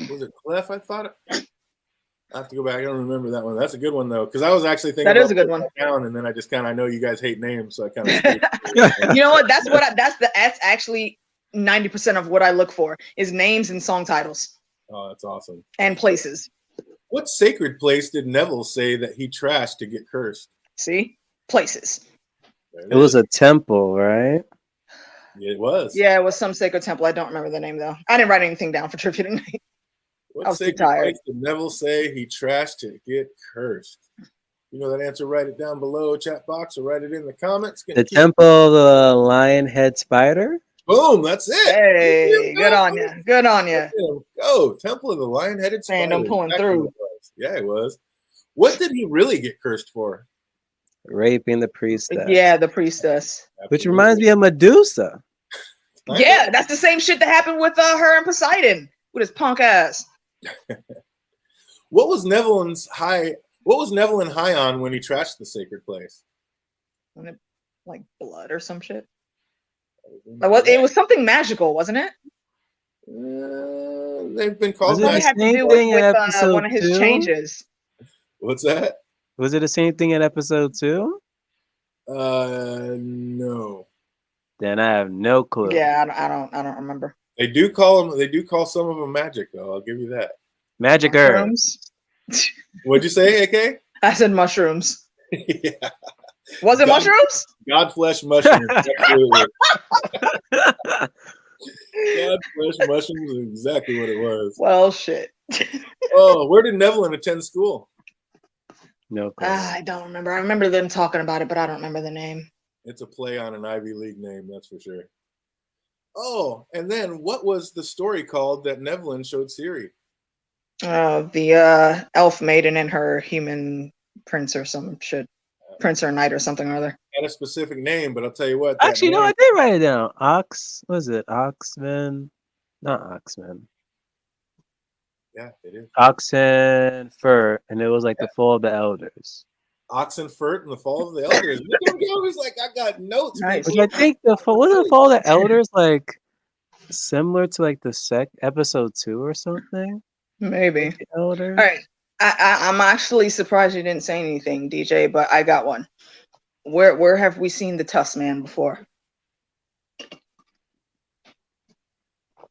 Was it Clef? I thought it. I have to go back. I don't remember that one. That's a good one though, because I was actually thinking that is a good one. Down, and then I just kind of I know you guys hate names, so I kind of. You know what? That's actually 90% of what I look for is names and song titles. Oh, that's awesome. And places. What sacred place did Neville say that he trashed to get cursed? See? Places. It was a temple, right? Yeah, it was. Yeah, it was some sacred temple. I don't remember the name, though. I didn't write anything down for trivia tonight. What sacred place did Neville say he trashed to get cursed? You know that answer, write it down below, chat box, or write it in the comments. The temple of the lion head spider? Boom, that's it. Hey, good on you. Good on you. Go, Temple of the Lion-Headed Spider. I'm pulling through. Yeah, it was. What did he really get cursed for? Raping the priestess. Yeah, the priestess. Absolutely. Which reminds me of Medusa. Yeah, that's the same shit that happened with her and Poseidon with his punk ass. What was Neville and high on when he trashed the sacred place? Like blood or some shit. It was something magical, wasn't it? They've been called. It had to do with one of his changes. What's that? Was it the same thing in episode 2? No. Then I have no clue. Yeah, I don't remember. They do call them. They do call some of them magic, though. I'll give you that. Magic mushrooms. What'd you say, AK? I said mushrooms. Yeah. Was it mushrooms? Godflesh mushrooms. Absolutely. Godflesh mushrooms is exactly what it was. Well, shit. Oh, where did Neville attend school? No clue. I don't remember. I remember them talking about it, but I don't remember the name. It's a play on an Ivy League name, that's for sure. Oh, and then what was the story called that Nevlin showed Ciri? The elf maiden and her human prince or some shit. Prince or knight or something or other. Had a specific name, but I'll tell you what. Actually, no, I did write it down. Oxven. Not Oxman. Yeah, it is. Oxen Fur, and it was like the Fall of the Elders. Oxenfurt and the Fall of the Elders. It's like I got notes. Nice. Which I think wasn't the Fall of the Elders like similar to like the episode 2 or something? Maybe. The Elders. All right. I'm actually surprised you didn't say anything, DJ, but I got one. Where have we seen the Tusk Man before?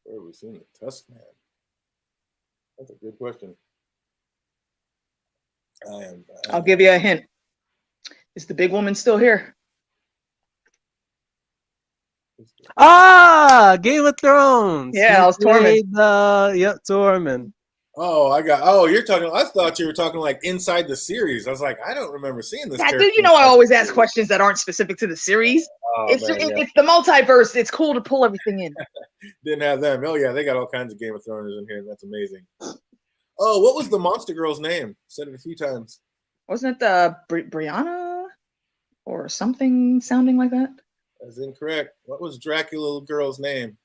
Where have we seen the Tusk Man? That's a good question. I'll give you a hint. Is the big woman still here? Ah, Game of Thrones. Yeah, it was Tormund. Tormund. You're talking. I thought you were talking like inside the series. I was like, I don't remember seeing this. Yeah, dude, I always ask questions that aren't specific to the series. It's the multiverse. It's cool to pull everything in. Didn't have them. Oh yeah, they got all kinds of Game of Thrones in here. That's amazing. Oh, what was the monster girl's name? Said it a few times. Wasn't it the Brianna or something sounding like that? That's incorrect. What was Dracula girl's name?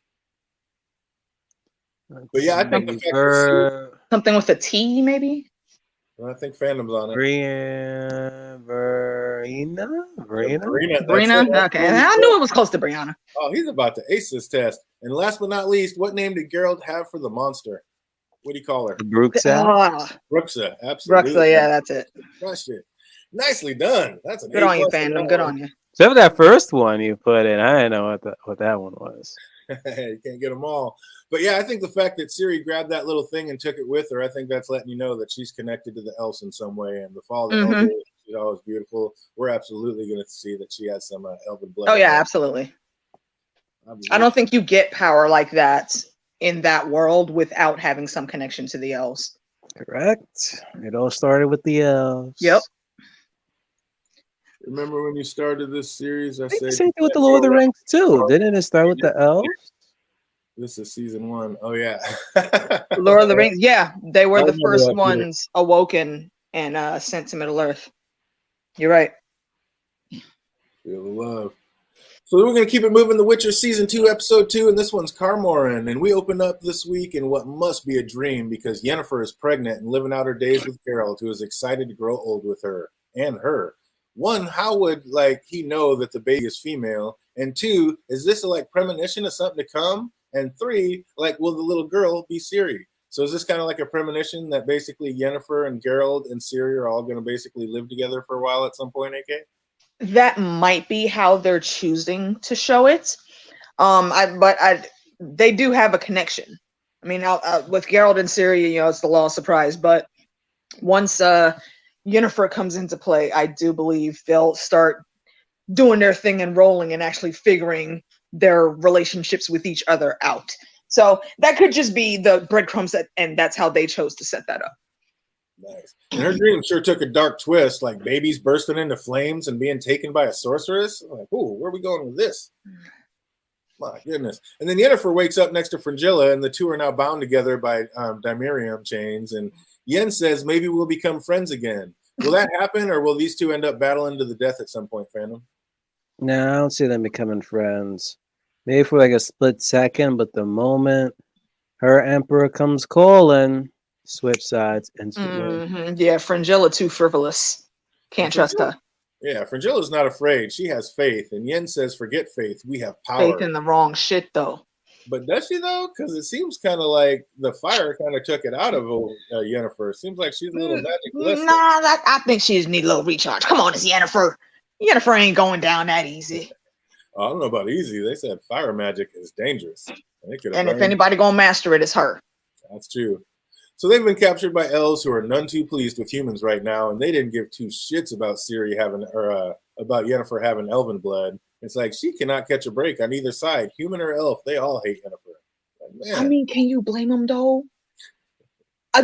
But yeah, I think the fact something with a T, maybe. I think fandom's on it. Brina. Okay, I knew it was close to Brianna. Oh, he's about to ace this test. And last but not least, what name did Geralt have for the monster? What do you call her? Bruxa. Bruxa, absolutely. Bruxa, yeah, that's it. Question. Nicely done. That's a good on you, fandom. Good on you. Except for that first one you put in, I didn't know what that one was. You can't get them all. But yeah, I think the fact that Ciri grabbed that little thing and took it with her, I think that's letting you know that she's connected to the elves in some way. And the fall of the elders, she's always beautiful. We're absolutely going to see that she has some elven blood. Oh yeah, absolutely. I don't think you get power like that in that world without having some connection to the elves. Correct. It all started with the elves. Yep. Remember when you started this series? I said same thing with the Lord of the Rings too. Didn't it start with the elves? This is season 1. Oh yeah. Lord of the Rings. Yeah, they were the first ones awoken and sent to Middle Earth. You're right. Feel the love. So we're going to keep it moving. The Witcher season 2, episode 2, and this one's Carmoran. And we open up this week in what must be a dream because Yennefer is pregnant and living out her days with Geralt, who is excited to grow old with her and her. One, how would he know that the baby is female? And two, is this a premonition of something to come? And three, will the little girl be Ciri? So is this kind of like a premonition that basically Yennefer and Geralt and Ciri are all going to basically live together for a while at some point, AK? That might be how they're choosing to show it. They do have a connection. I mean, with Geralt and Ciri, it's the law of surprise. But once Yennefer comes into play, I do believe they'll start doing their thing and rolling and actually figuring their relationships with each other out. So that could just be the breadcrumbs and that's how they chose to set that up. Nice. And her dream sure took a dark twist, like babies bursting into flames and being taken by a sorceress. Like, ooh, where are we going with this? My goodness. And then Yennefer wakes up next to Fringilla, and the two are now bound together by Dimerium chains. And Yen says, maybe we'll become friends again. Will that happen, or will these two end up battling to the death at some point, fandom? No, I don't see them becoming friends. Maybe for a split second, but the moment her emperor comes calling, switch sides instantly. Mm-hmm. Yeah, Fringilla too frivolous. Can't trust her. Yeah, Fringilla's not afraid. She has faith. And Yen says, forget faith. We have power. Faith in the wrong shit, though. But does she, though? Because it seems kind of like the fire kind of took it out of Yennefer. Seems like she's a little magic. Nah, I think she just needs a little recharge. Come on, it's Yennefer. Yennefer ain't going down that easy. I don't know about easy. They said fire magic is dangerous. And if anybody gonna master it, it's her. That's true. So they've been captured by elves who are none too pleased with humans right now, and they didn't give two shits about Ciri having about Yennefer having elven blood. It's like she cannot catch a break on either side, human or elf. They all hate Yennefer. I mean, can you blame them though?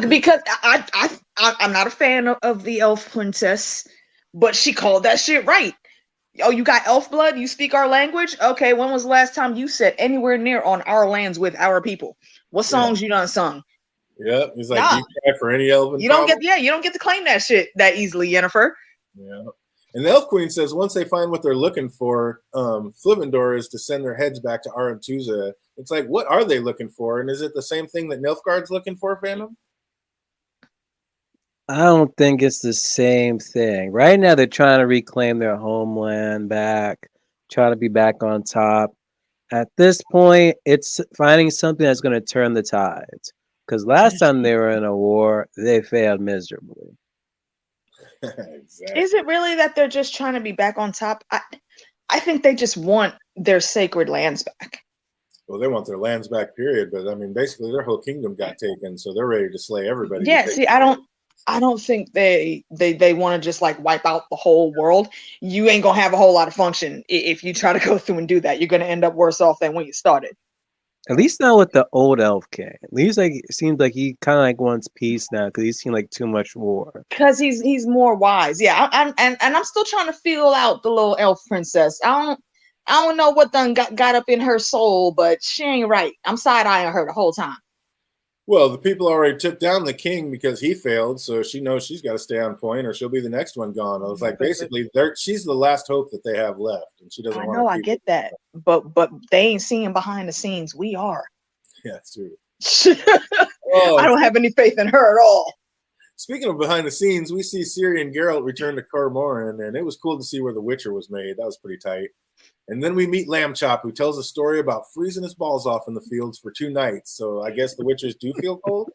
Because I'm not a fan of the elf princess, but she called that shit right. Oh, you got elf blood? You speak our language? Okay, when was the last time you set anywhere near on our lands with our people? What songs you done sung? Yeah, it's like you cry for any elven. You don't get to claim that shit that easily, Yennefer. Yeah. And the Elf Queen says once they find what they're looking for, Flivendor is to send their heads back to Aramtuza It's like, what are they looking for? And is it the same thing that Nilfgaard's looking for, fandom? I don't think it's the same thing. Right now, they're trying to reclaim their homeland back, try to be back on top. At this point, it's finding something that's going to turn the tides. Because last time they were in a war, they failed miserably. Exactly. Is it really that they're just trying to be back on top? I think they just want their sacred lands back. Well, they want their lands back, period. But I mean, basically, their whole kingdom got taken, so they're ready to slay everybody. Yeah, see, I don't think they want to just like wipe out the whole world. You ain't gonna have a whole lot of function if you try to go through and do that. You're gonna end up worse off than when you started. At least not with the old elf king. At least like it seems like he kind of like wants peace now because he's seen like too much war. Because he's more wise. Yeah, I'm still trying to feel out the little elf princess. I don't know what done got up in her soul, but she ain't right. I'm side eyeing her the whole time. Well, the people already took down the king because he failed, so she knows she's got to stay on point, or she'll be the next one gone. I was like, basically, she's the last hope that they have left, and she doesn't want. I know, I get that, but they ain't seeing behind the scenes. We are. Yeah, it's true. I don't have any faith in her at all. Speaking of behind the scenes, we see Ciri and Geralt return to Kaer Morhen, and it was cool to see where The Witcher was made. That was pretty tight. And then we meet Lamb Chop, who tells a story about freezing his balls off in the fields for 2 nights. So I guess the Witchers do feel cold?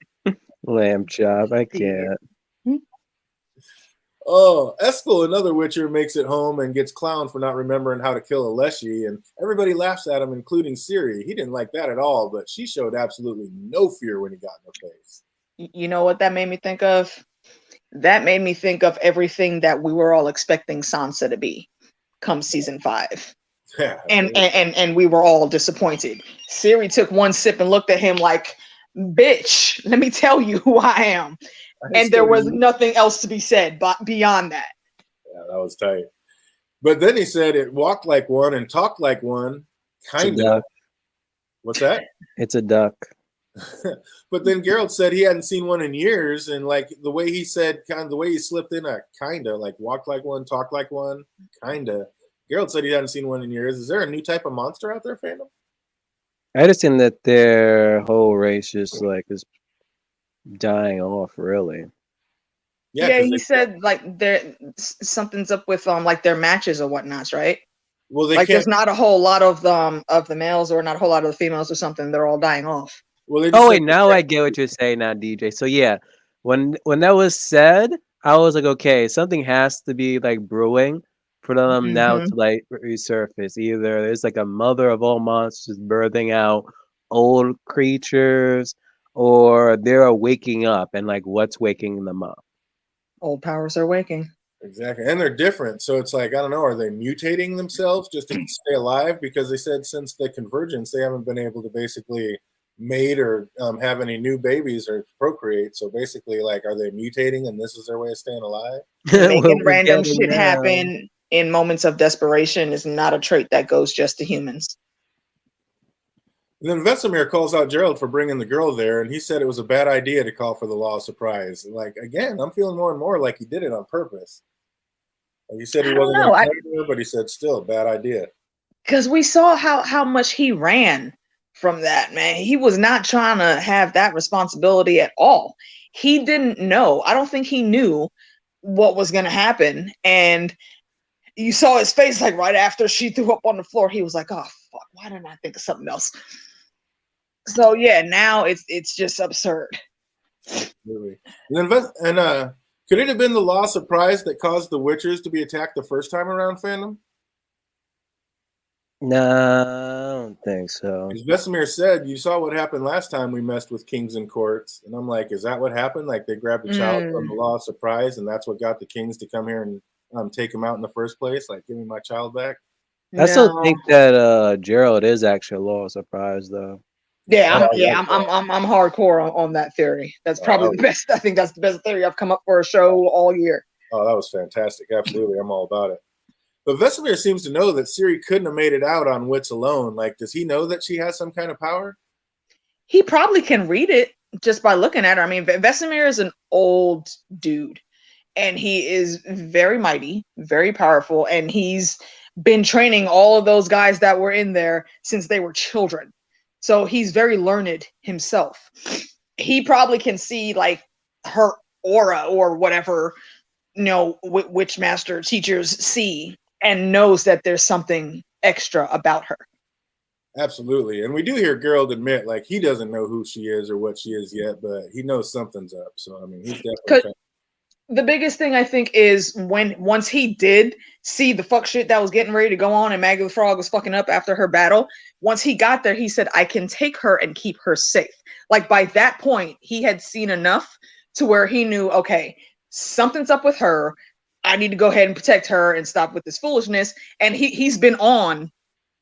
Lamb Chop, I can't. Oh, Eskel, another Witcher, makes it home and gets clowned for not remembering how to kill a Leshy, and everybody laughs at him, including Ciri. He didn't like that at all, but she showed absolutely no fear when he got in her face. You know what that made me think of? That made me think of everything that we were all expecting Sansa to be come season 5. Yeah, and we were all disappointed. Ciri took one sip and looked at him like, bitch, let me tell you who I am. And there was nothing else to be said but beyond that. Yeah, that was tight. But then he said it walked like one and talked like one. Kind of. What's that? It's a duck. But then Geralt said he hadn't seen one in years, and like the way he said, kind of the way he slipped in a kinda, like walked like one, talked like one, kinda. Geralt said he hadn't seen one in years. Is there a new type of monster out there, fandom? I just think that their whole race just like is dying off, really. Yeah, he said like something's up with like their matches or whatnots, right? Well, there's not a whole lot of the males or not a whole lot of the females or something. They're all dying off. Well, wait, now I get what you're saying now, DJ. So yeah, when that was said, I was like, okay, something has to be like brewing for them now to like resurface. Either there's like a mother of all monsters birthing out old creatures, or they're waking up, and like what's waking them up? Old powers are waking. Exactly, and they're different. So it's like, I don't know, are they mutating themselves just to stay alive? Because they said since the convergence, they haven't been able to basically mate or have any new babies or procreate. So basically, like, are they mutating and this is their way of staying alive? Making random shit happen in moments of desperation is not a trait that goes just to humans. And then Vesemir calls out Gerald for bringing the girl there, and he said it was a bad idea to call for the law of surprise. Like, again, I'm feeling more and more like he did it on purpose. Like he said he wasn't going to tell her, but he said still, bad idea. Because we saw how much he ran from that, man. He was not trying to have that responsibility at all. He didn't know. I don't think he knew what was going to happen. And you saw his face like right after she threw up on the floor. He was like, oh, fuck, why didn't I think of something else? So yeah, now it's just absurd. Absolutely. And then could it have been the law of surprise that caused the Witchers to be attacked the first time around, fandom? No, I don't think so. As Vesemir said, you saw what happened last time we messed with kings and courts. And I'm like, is that what happened? Like they grabbed a child from the law of surprise, and that's what got the kings to come here and take him out in the first place? Like, give me my child back? I still think that Gerald is actually a law of surprise, though. Yeah, I'm hardcore on that theory. That's probably the best. I think that's the best theory I've come up for a show all year. Oh, that was fantastic. Absolutely. I'm all about it. But Vesemir seems to know that Ciri couldn't have made it out on wits alone. Like, does he know that she has some kind of power? He probably can read it just by looking at her. I mean, Vesemir is an old dude, and he is very mighty, very powerful, and he's been training all of those guys that were in there since they were children. So he's very learned himself. He probably can see like her aura or whatever, witch master teachers see, and knows that there's something extra about her. Absolutely. And we do hear Geralt admit, like, he doesn't know who she is or what she is yet, but he knows something's up. So, I mean, he's definitely. The biggest thing I think is once he did see the fuck shit that was getting ready to go on and Maggie the Frog was fucking up after her battle, once he got there, he said, I can take her and keep her safe. Like, by that point, he had seen enough to where he knew, okay, something's up with her. I need to go ahead and protect her and stop with this foolishness. And he's been on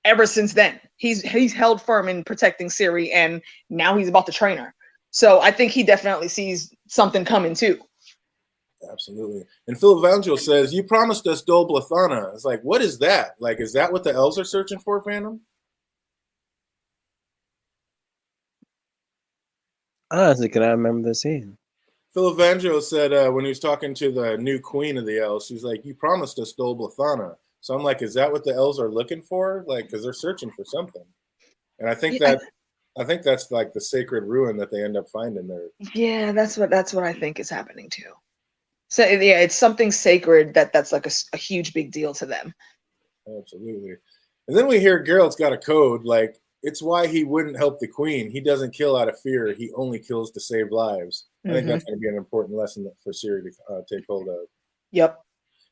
ever since then. He's held firm in protecting Ciri, and now he's about to train her. So I think he definitely sees something coming too. Absolutely. And Phil Evangel says, you promised us Dol Blathana. It's like, what is that? Like, is that what the elves are searching for, Phantom? Honestly, can I remember the scene? Phil Evangel said when he was talking to the new queen of the elves, she's like, you promised us Dol Blathana. So I'm like, is that what the elves are looking for? Like, because they're searching for something. And I think that's like the sacred ruin that they end up finding there. Yeah, that's what I think is happening too. So yeah, it's something sacred that's like a huge big deal to them. Absolutely. And then we hear Geralt's got a code, like, it's why he wouldn't help the queen. He doesn't kill out of fear. He only kills to save lives. I think that's going to be an important lesson for Ciri to take hold of. Yep.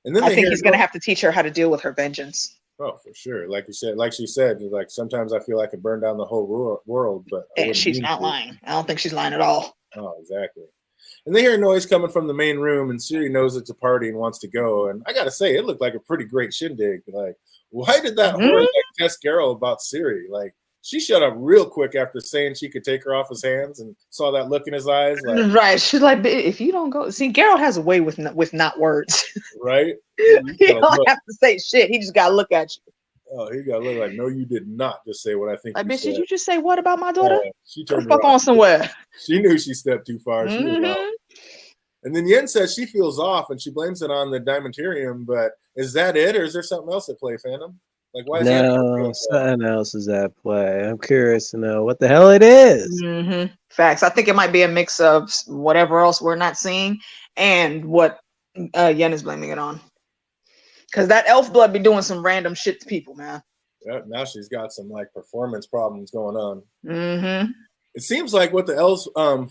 And then I think he's going to have to teach her how to deal with her vengeance. Oh, for sure. Like she said, like, sometimes I feel I could burn down the whole world, but and she's not lying. I don't think she's lying at all. Oh, exactly. And they hear a noise coming from the main room, and Ciri knows it's a party and wants to go. And I got to say, it looked like a pretty great shindig. Like, why did that whore like test Geralt about Ciri? Like, she shut up real quick after saying she could take her off his hands and saw that look in his eyes. Like, right. She's like, if you don't go. See, Geralt has a way with not words. Right? You don't have to say shit. He just got to look at you. Oh, he got to look like, no, you did not just say what I think like, you bitch, said. Did you just say what about my daughter? She turned fuck on somewhere. She knew she stepped too far. She was out. And then Yen says she feels off and she blames it on the Diamonterium, but is that it, or is there something else at play, Phantom? Like, why is something else is at play? I'm curious to know what the hell it is. Facts. I think it might be a mix of whatever else we're not seeing and what Yen is blaming it on. Because that elf blood be doing some random shit to people, man. Yeah, now she's got some like performance problems going on. It seems like what the elves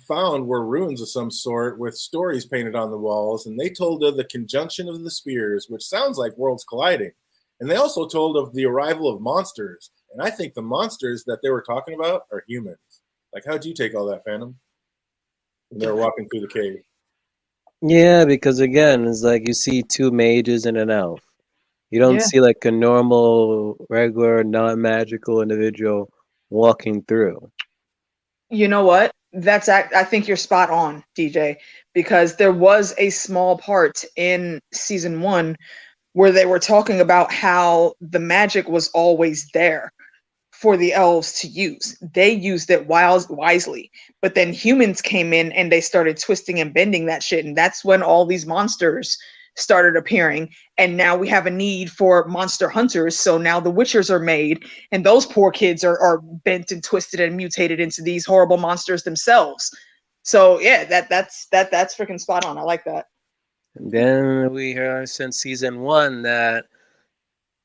found were ruins of some sort with stories painted on the walls, and they told of the conjunction of the spears, which sounds like worlds colliding. And they also told of the arrival of monsters, and I think the monsters that they were talking about are humans. Like, how'd you take all that, Phantom? When they were walking through the cave. Yeah, because again, it's like you see two mages and an elf. You don't see like a normal, regular, non-magical individual walking through. You know what? I think you're spot on, DJ, because there was a small part in season 1 where they were talking about how the magic was always there for the elves to use. They used it wisely, but then humans came in and they started twisting and bending that shit, and that's when all these monsters started appearing. And now we have a need for monster hunters, so now the Witchers are made, and those poor kids are bent and twisted and mutated into these horrible monsters themselves. So yeah, that's freaking spot on. I like that. And then we heard since season 1 that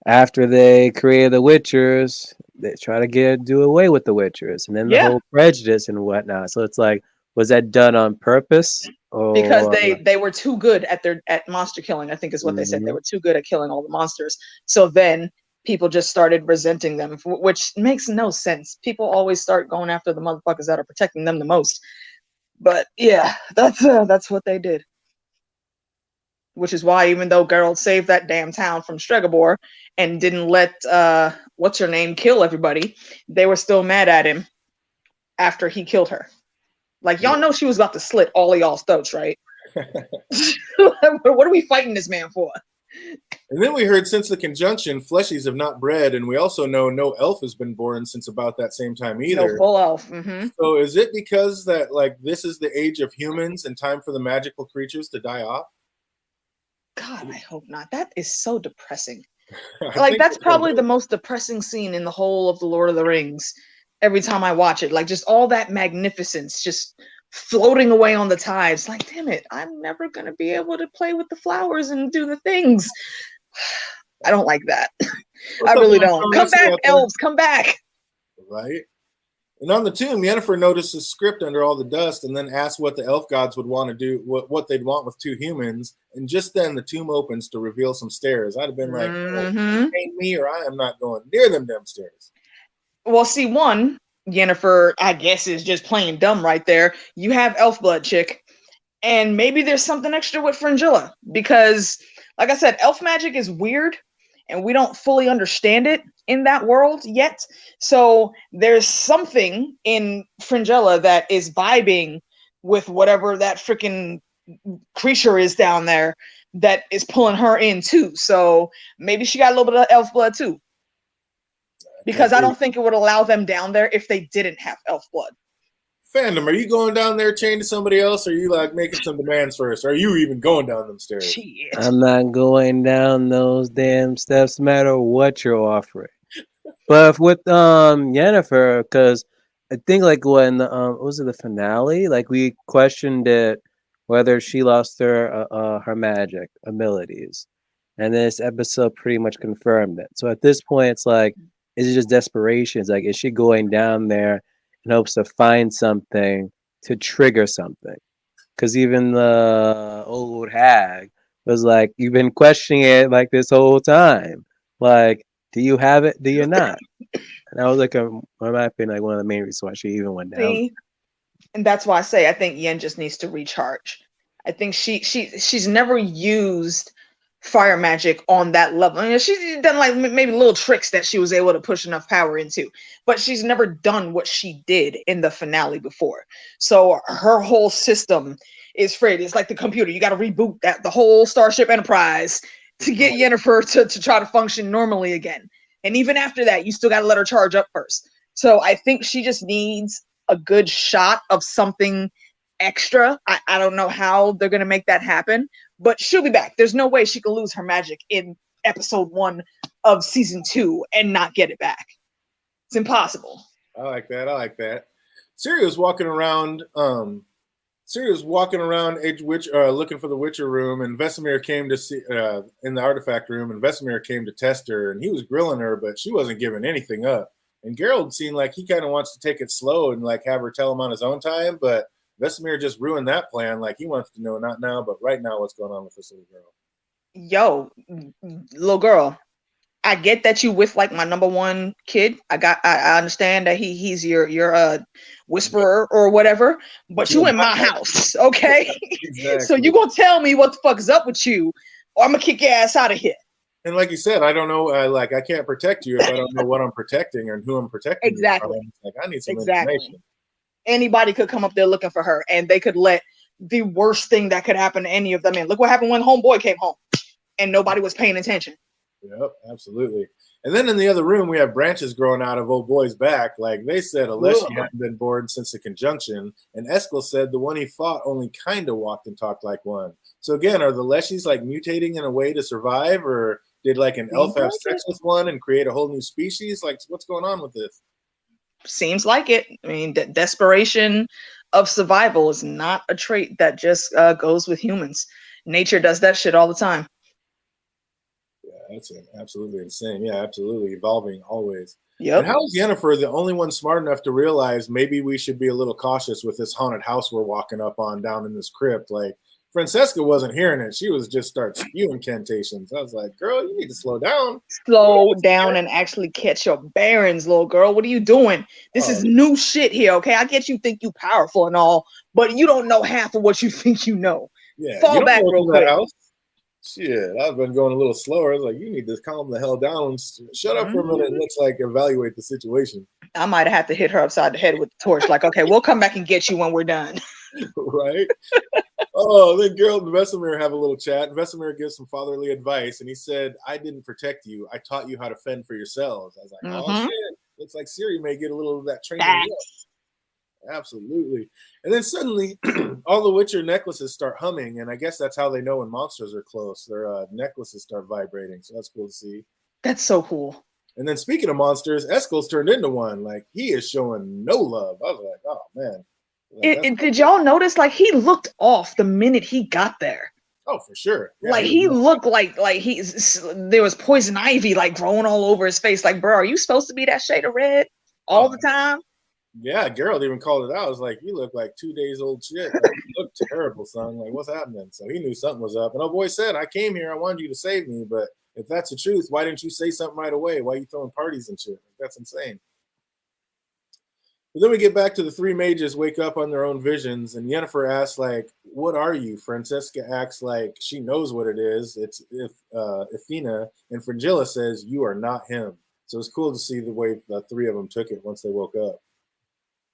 after they created the Witchers, they try to do away with the Witchers, and then the whole prejudice and whatnot. So it's like, was that done on purpose? Because they were too good at monster killing, I think is what they said. They were too good at killing all the monsters. So then people just started resenting them, which makes no sense. People always start going after the motherfuckers that are protecting them the most. But yeah, that's what they did. Which is why, even though Geralt saved that damn town from Stregobor and didn't let what's her name kill everybody, they were still mad at him after he killed her. Like, y'all know she was about to slit all of y'all's throats, right? What are we fighting this man for? And then we heard since the conjunction, fleshies have not bred, and we also know no elf has been born since about that same time either. No full elf. So is it because that like this is the age of humans and time for the magical creatures to die off? God, I hope not. That is so depressing. Like, that's probably the most depressing scene in the whole of the Lord of the Rings. every time I watch it. Like just all that magnificence just floating away on the tides. Like, damn it, I'm never gonna be able to play with the flowers and do the things. I don't like that. I really don't. Come back, elves, come back. Right. And on the tomb, Yennefer noticed the script under all the dust and then asked what the elf gods would want to do, what they'd want with two humans. And just then the tomb opens to reveal some stairs. I'd have been like, oh, ain't me or I am not going near them damn stairs. Well, see, one, Yennefer, I guess, is just plain dumb right there. You have elf blood, chick. And maybe there's something extra with Fringilla. Because, like I said, elf magic is weird. And we don't fully understand it in that world yet. So there's something in Fringilla that is vibing with whatever that freaking creature is down there that is pulling her in too. So maybe she got a little bit of elf blood too. Because I don't think it would allow them down there if they didn't have elf blood. Fandom, are you going down there chained to somebody else, or are you like making some demands first? Or are you even going down them stairs? Shit. I'm not going down those damn steps, no matter what you're offering. But with Yennefer, because I think like when was it the finale? Like we questioned it whether she lost her magic abilities, and this episode pretty much confirmed it. So at this point, it's like, is it just desperation? It's like, is she going down there in hopes to find something to trigger something? Because even the old hag was like, you've been questioning it like this whole time. Like, do you have it? Do you not? And that was like, in my opinion, like one of the main reasons why she even went down. See? And that's why I say I think Yen just needs to recharge. I think she's never used fire magic on that level. I mean, she's done like maybe little tricks that she was able to push enough power into, but she's never done what she did in the finale before. So her whole system is frayed. It's like the computer. You got to reboot the whole Starship Enterprise to get Yennefer to try to function normally again. And even after that, you still got to let her charge up first. So I think she just needs a good shot of something extra. I don't know how they're going to make that happen, but she'll be back. There's no way she can lose her magic in episode 1 of season 2 and not get it back. It's impossible. I like that. Ciri was walking around looking for the Witcher room, and Vesemir came to see in the artifact room, and Vesemir came to test her, and he was grilling her, but she wasn't giving anything up. And Geralt seemed like he kind of wants to take it slow and like have her tell him on his own time, but Vesemir just ruined that plan. Like he wants to know not now, but right now what's going on with this little girl. Yo, little girl, I get that you with like my number one kid. I understand that he's your whisperer or whatever, but you in my house, okay? Exactly. So you gonna tell me what the fuck is up with you, or I'm gonna kick your ass out of here. And like you said, I don't know. I can't protect you if I don't know what I'm protecting and who I'm protecting. Exactly. Like I need some information. Anybody could come up there looking for her, and they could let the worst thing that could happen to any of them in. Look what happened when Homeboy came home, and nobody was paying attention. Yep, absolutely. And then in the other room, we have branches growing out of old boy's back. Like they said, Alessi hadn't been born since the conjunction, and Eskel said the one he fought only kind of walked and talked like one. So again, are the Leshis like mutating in a way to survive, or did like an elf have sex with one and create a whole new species? Like what's going on with this? Seems like it. I mean, desperation of survival is not a trait that just goes with humans. Nature does that shit all the time. Yeah, that's absolutely insane. Yeah, absolutely. Evolving always. Yep. And how is Yennefer the only one smart enough to realize maybe we should be a little cautious with this haunted house we're walking up on down in this crypt? Like, Francesca wasn't hearing it. She was just start spewing incantations. I was like, girl, you need to slow down. Slow down and actually catch your bearings, little girl. What are you doing? This is new shit here, okay? I get you think you powerful and all, but you don't know half of what you think you know. Yeah, fall back real quick. Shit, I've been going a little slower. I was like, you need to calm the hell down. Shut up for a minute and let's like evaluate the situation. I might have to hit her upside the head with the torch. Like, okay, we'll come back and get you when we're done. Right? Oh, then Geralt and Vesemir have a little chat. Vesemir gives some fatherly advice, and he said, I didn't protect you. I taught you how to fend for yourselves. I was like, oh, shit. Looks like Ciri may get a little of that training. Absolutely. And then suddenly, all the Witcher necklaces start humming, and I guess that's how they know when monsters are close. Their necklaces start vibrating, so that's cool to see. That's so cool. And then speaking of monsters, Eskel's turned into one. Like, he is showing no love. I was like, oh man. Like, Did y'all notice? Like, he looked off the minute he got there. Oh, for sure. Yeah, like he looked like there was poison ivy like growing all over his face. Like, bro, are you supposed to be that shade of red all the time? Yeah, Geralt even called it out. I was like, you look like 2 days old shit. Like, you look terrible, son. Like, what's happening? So he knew something was up. And our boy said, I came here, I wanted you to save me, but if that's the truth, why didn't you say something right away? Why are you throwing parties and shit? Like, that's insane. But then we get back to the three mages wake up on their own visions, and Yennefer asks, like, what are you? Francesca acts like she knows what it is. It's Athena, and Fringilla says, you are not him. So it's cool to see the way the three of them took it once they woke up.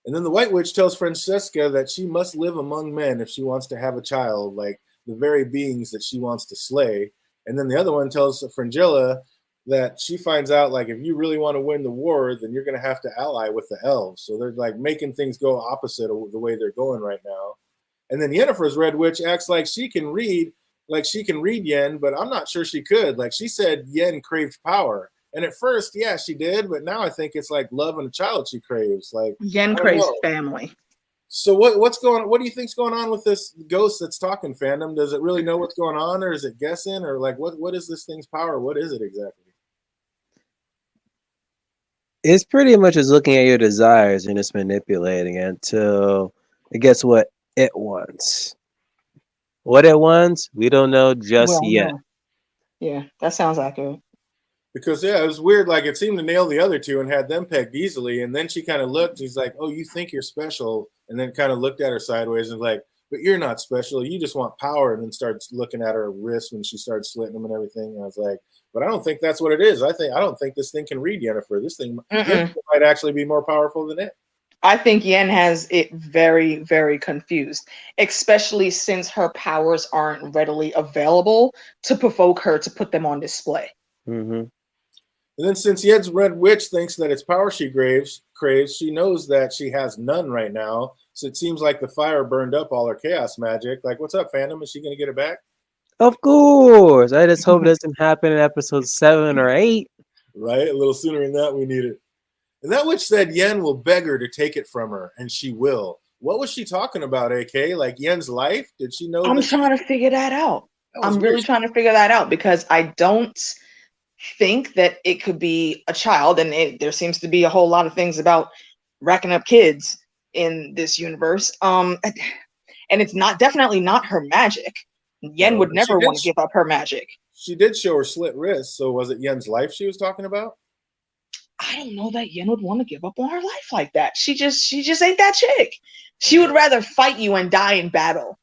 And then the White Witch tells Francesca that she must live among men if she wants to have a child, like the very beings that she wants to slay. And then the other one tells Fringilla that she finds out, like, if you really want to win the war, then you're going to have to ally with the elves. So they're like making things go opposite of the way they're going right now. And then Yennefer's Red Witch acts like she can read Yen, but I'm not sure she could. Like, she said Yen craved power. And at first, yeah, she did, but now I think it's like love and a child she craves. Like, Yen craves family. So what's going on? What do you think's going on with this ghost that's talking, fandom? Does it really know what's going on, or is it guessing, or like what is this thing's power? What is it exactly? It's pretty much just looking at your desires and just manipulating it until it gets what it wants. What it wants, we don't know just yet. No. Yeah, that sounds accurate. Because, yeah, it was weird. Like, it seemed to nail the other two and had them pegged easily. And then she kind of looked. She's like, oh, you think you're special. And then kind of looked at her sideways and like, but you're not special. You just want power. And then starts looking at her wrist when she started slitting them and everything. And I was like, but I don't think that's what it is. I don't think this thing can read Yennefer. This thing might actually be more powerful than it. I think Yen has it very, very confused, especially since her powers aren't readily available to provoke her to put them on display. Mm-hmm. And then since Yen's Red Witch thinks that it's power she craves, she knows that she has none right now. So it seems like the fire burned up all her chaos magic. Like, what's up, fandom? Is she going to get it back? Of course. I just hope it doesn't happen in episode 7 or 8. Right? A little sooner than that, we need it. And that witch said Yen will beg her to take it from her, and she will. What was she talking about, AK? Like Yen's life? Did she know? I'm trying to figure that out. I'm really trying to figure that out because I don't think that it could be a child, and there seems to be a whole lot of things about racking up kids in this universe. And it's definitely not her magic. Yen would never want to give up her magic. She did show her slit wrist, so was it Yen's life she was talking about? I don't know that Yen would want to give up on her life like that. She just ain't that chick. She would rather fight you and die in battle,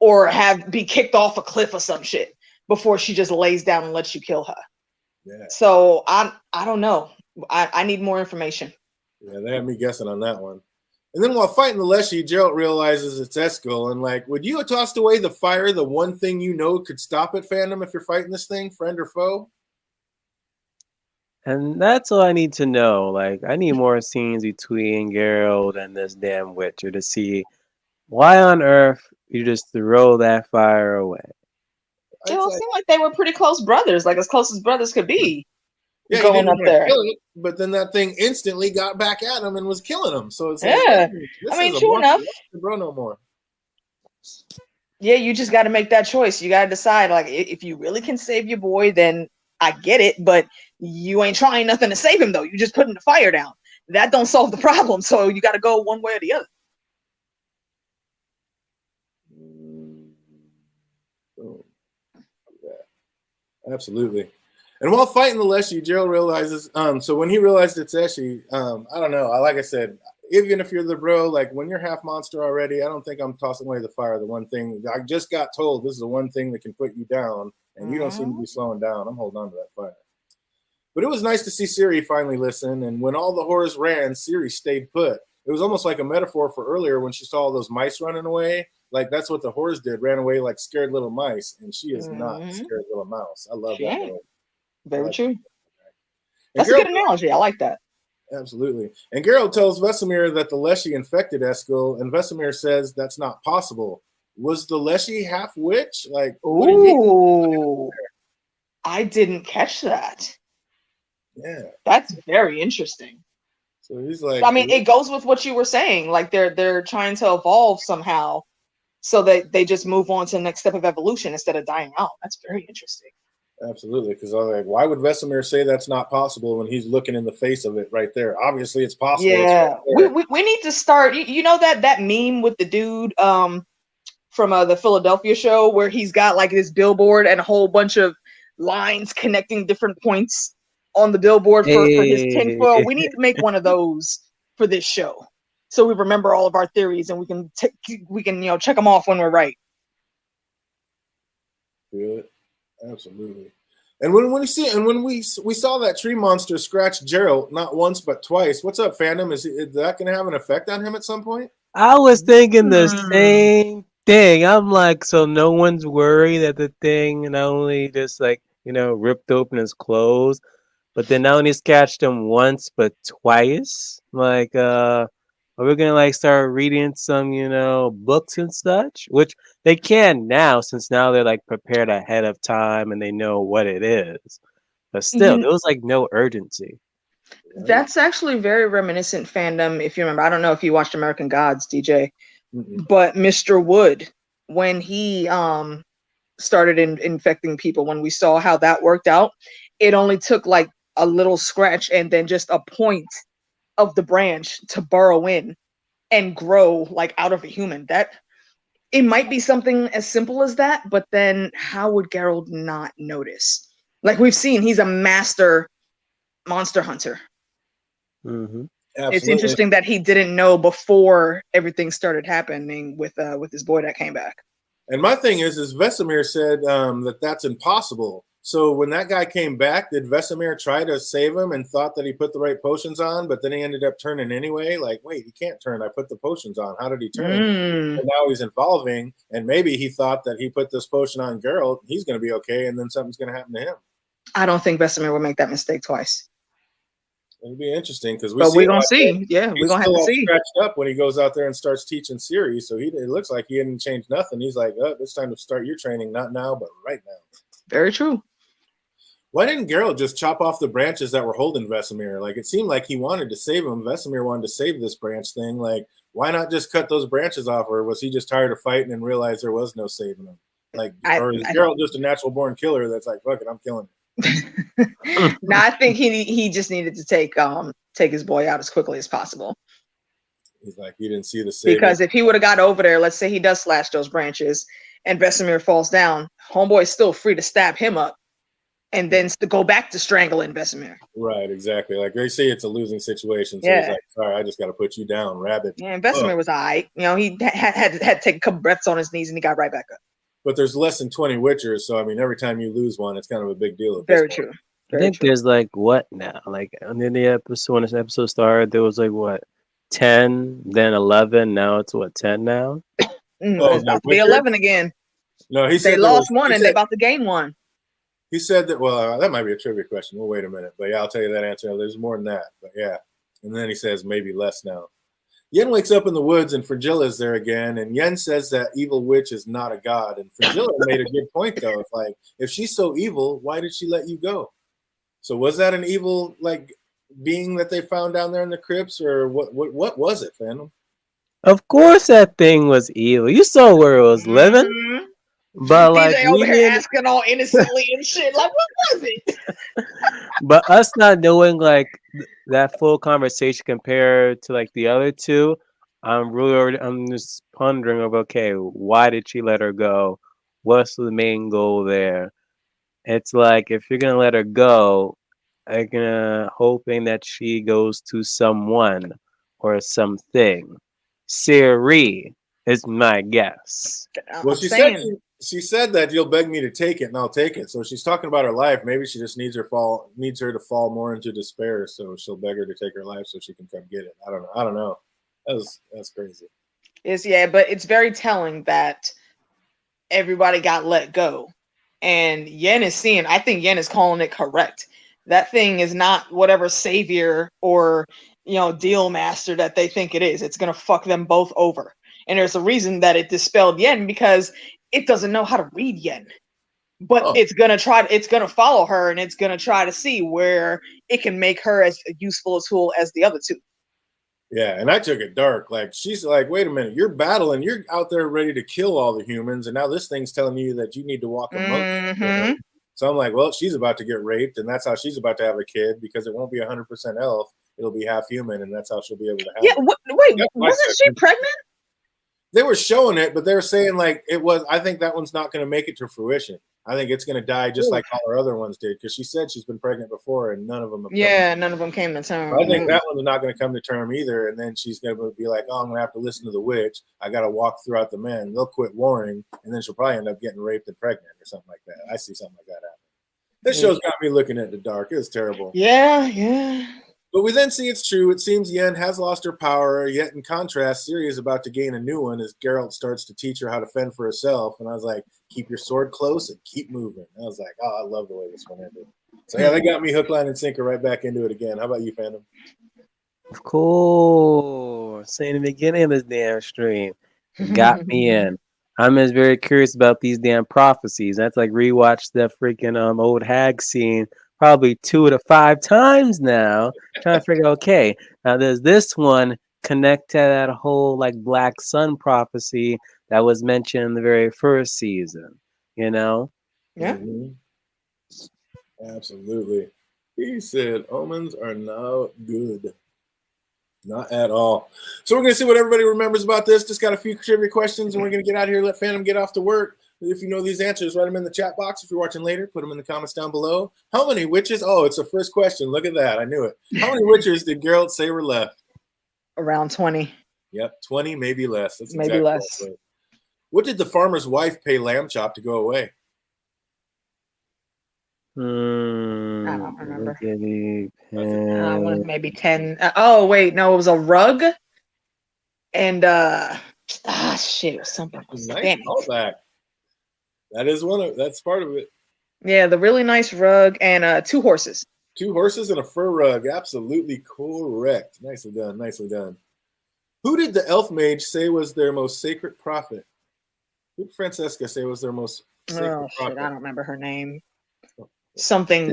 or be kicked off a cliff or some shit before she just lays down and lets you kill her. Yeah. So I don't know. I need more information. Yeah, they had me guessing on that one. And then while fighting the Leshy, Geralt realizes it's Eskel, and like, would you have tossed away the fire, the one thing you know could stop it, fandom, if you're fighting this thing, friend or foe? And that's all I need to know. Like, I need more scenes between Geralt and this damn Witcher to see why on earth you just throw that fire away. It seemed like they were pretty close brothers, like as close as brothers could be. Yeah, going up there. But then that thing instantly got back at him and was killing him. So it's like, I mean, true enough. Bro, no more. Yeah, you just got to make that choice. You got to decide, like, if you really can save your boy, then I get it. But you ain't trying nothing to save him, though. You just putting the fire down. That don't solve the problem. So you got to go one way or the other. Absolutely. And while fighting the Leshy, Geralt realizes, so when he realized it's Eshy, I don't know. Like I said, even if you're the bro, like when you're half monster already, I don't think I'm tossing away the fire. The one thing I just got told, this is the one thing that can put you down, and you don't seem to be slowing down. I'm holding on to that fire. But it was nice to see Ciri finally listen. And when all the horrors ran, Ciri stayed put. It was almost like a metaphor for earlier when she saw all those mice running away. Like that's what the horrors did, ran away like scared little mice. And she is not a scared little mouse. I love that. Very true. That's a good analogy. I like that. Absolutely. And Geralt tells Vesemir that the Leshy infected Eskel, and Vesemir says that's not possible. Was the Leshy half witch? Like, ooh, I didn't catch that. Yeah. That's very interesting. So he's like, I mean, it goes with what you were saying. Like they're trying to evolve somehow, so that they just move on to the next step of evolution instead of dying out. That's very interesting. absolutely, because I'm like, why would Vesemir say that's not possible when he's looking in the face of it right there? Obviously, it's possible. It's Yeah, right there. we need to start. You know that meme with the dude from the Philadelphia show where he's got like this billboard and a whole bunch of lines connecting different points on the billboard for his Hey, tinfoil. We need to make one of those for this show, so we remember all of our theories and we can check them off when we're right. Feel it. Absolutely. And when we saw that tree monster scratch Geralt not once but twice, what's up, fandom? Is that going to have an effect on him at some point? I was thinking the same thing. I'm like, so no one's worried that the thing not only just like, ripped open his clothes, but then not only scratched him once, but twice. Like, are we gonna like start reading some, books and such? Which they can now, since now they're like prepared ahead of time and they know what it is. But still, there was like no urgency. That's actually very reminiscent fandom. If you remember, I don't know if you watched American Gods, DJ, Mm-mm. but Mr. Wood, when he started infecting people, when we saw how that worked out, it only took like a little scratch and then just a point of the branch to burrow in and grow like out of a human. That it might be something as simple as that, but then how would Geralt not notice? Like we've seen, he's a master monster hunter. Mm-hmm. It's Absolutely. interesting that he didn't know before everything started happening with his boy that came back. And my thing is Vesemir said that that's impossible. So when that guy came back, did Vesemir try to save him and thought that he put the right potions on, but then he ended up turning anyway? Like, wait, he can't turn. I put the potions on. How did he turn? And now he's evolving, and maybe he thought that he put this potion on Geralt, he's going to be okay, and then something's going to happen to him. I don't think Vesemir will make that mistake twice. It'll be interesting because we're gonna see. Yeah, we're gonna have to see. Scratched up when he goes out there and starts teaching series, so it looks like he didn't change nothing. He's like, "Oh, it's time to start your training, not now, but right now." Very true. Why didn't Geralt just chop off the branches that were holding Vesemir? Like, it seemed like he wanted to save him. Vesemir wanted to save this branch thing. Like, why not just cut those branches off? Or was he just tired of fighting and realized there was no saving him? Like, or is Geralt just a natural born killer that's like, fuck it, I'm killing him? No, I think he just needed to take his boy out as quickly as possible. He's like, he didn't see the save. Because if he would have got over there, let's say he does slash those branches and Vesemir falls down, homeboy is still free to stab him up and then to go back to strangling Vesemir. Right, exactly. Like they say it's a losing situation. So he's like, sorry, I just got to put you down, rabbit. Yeah, and Vesemir was all right. He had to take a couple breaths on his knees and he got right back up. But there's less than 20 Witchers, so I mean, every time you lose one, it's kind of a big deal. Very true. I think there's like what now? Like in the episode, when this episode started, there was like what 10, then 11. Now it's what 10 now. It's about to be 11 again. No, he said they lost one and they're about to gain one. He said that. Well, that might be a trivia question. We'll wait a minute, but yeah, I'll tell you that answer. There's more than that, but yeah. And then he says maybe less now. Yen wakes up in the woods and Frigilla's there again, and Yen says that evil witch is not a god. And Frigilla made a good point though. It's like, if she's so evil, why did she let you go? So was that an evil like being that they found down there in the crypts, or what was it, Phantom? Of course that thing was evil. You saw where it was living. But like DJ over here asking all innocently and shit, like what was it? But us not knowing like that full conversation compared to like the other two, I'm just pondering of okay, why did she let her go? What's the main goal there? It's like if you're gonna let her go, I'm gonna hoping that she goes to someone or something. Siri is my guess. Well, she said that you'll beg me to take it, and I'll take it. So she's talking about her life. Maybe she just needs her to fall more into despair, so she'll beg her to take her life so she can come get it. I don't know. That's crazy. But it's very telling that everybody got let go, and Yen is seeing. I think Yen is calling it correct. That thing is not whatever savior or deal master that they think it is. It's gonna fuck them both over. And there's a reason that it dispelled Yen because it doesn't know how to read Yen. but Oh. it's gonna follow her, and it's gonna try to see where it can make her as useful a tool as the other two. Yeah, and I took it dark. Like, she's like, wait a minute, you're battling, you're out there ready to kill all the humans, and now this thing's telling you that you need to walk amongst them. So I'm like, well, she's about to get raped, and that's how she's about to have a kid, because it won't be 100% elf, it'll be half human, and that's how she'll be able to have it. Wait, wasn't she pregnant? They were showing it, but they were saying like it was. I think that one's not going to make it to fruition. I think it's going to die just like all her other ones did, because she said she's been pregnant before, and none of them. None of them came to term. I think that one's not going to come to term either, and then she's going to be like, "Oh, I'm going to have to listen to the witch. I got to walk throughout the men. They'll quit warring, and then she'll probably end up getting raped and pregnant or something like that." I see something like that happen. This show's got me looking at the dark. It was terrible. Yeah. But we then see it's true. It seems Yen has lost her power, yet in contrast, Ciri is about to gain a new one as Geralt starts to teach her how to fend for herself. And I was like, keep your sword close and keep moving. And I was like, oh, I love the way this one ended. So yeah, that got me hook, line, and sinker right back into it again. How about you, Phantom? Of course. Saying the beginning of this damn stream. Got me in. I'm just very curious about these damn prophecies. That's like rewatch the freaking old hag scene probably 2 to 5 times now, trying to figure, okay, now does this one connect to that whole like Black Sun prophecy that was mentioned in the very first season, you know? Yeah. Mm-hmm. Absolutely. He said omens are not good. Not at all. So we're going to see what everybody remembers about this. Just got a few trivia questions, and we're going to get out of here, let Phantom get off to work. If you know these answers, write them in the chat box. If you're watching later, put them in the comments down below. How many witches? Oh, it's the first question. Look at that. I knew it. How many witches did Geralt say were left? Around 20. Yep, 20, maybe less. That's maybe exactly less. What did the farmer's wife pay Lamb Chop to go away? I don't remember. I want maybe 10. Oh, wait. No, it was a rug. And, shit, it was something. Nice callback. That's part of it. Yeah, the really nice rug and 2 horses. 2 horses and a fur rug. Absolutely correct. Nicely done. Nicely done. Who did the elf mage say was their most sacred prophet? Who did Francesca say was their most sacred prophet? I don't remember her name. Something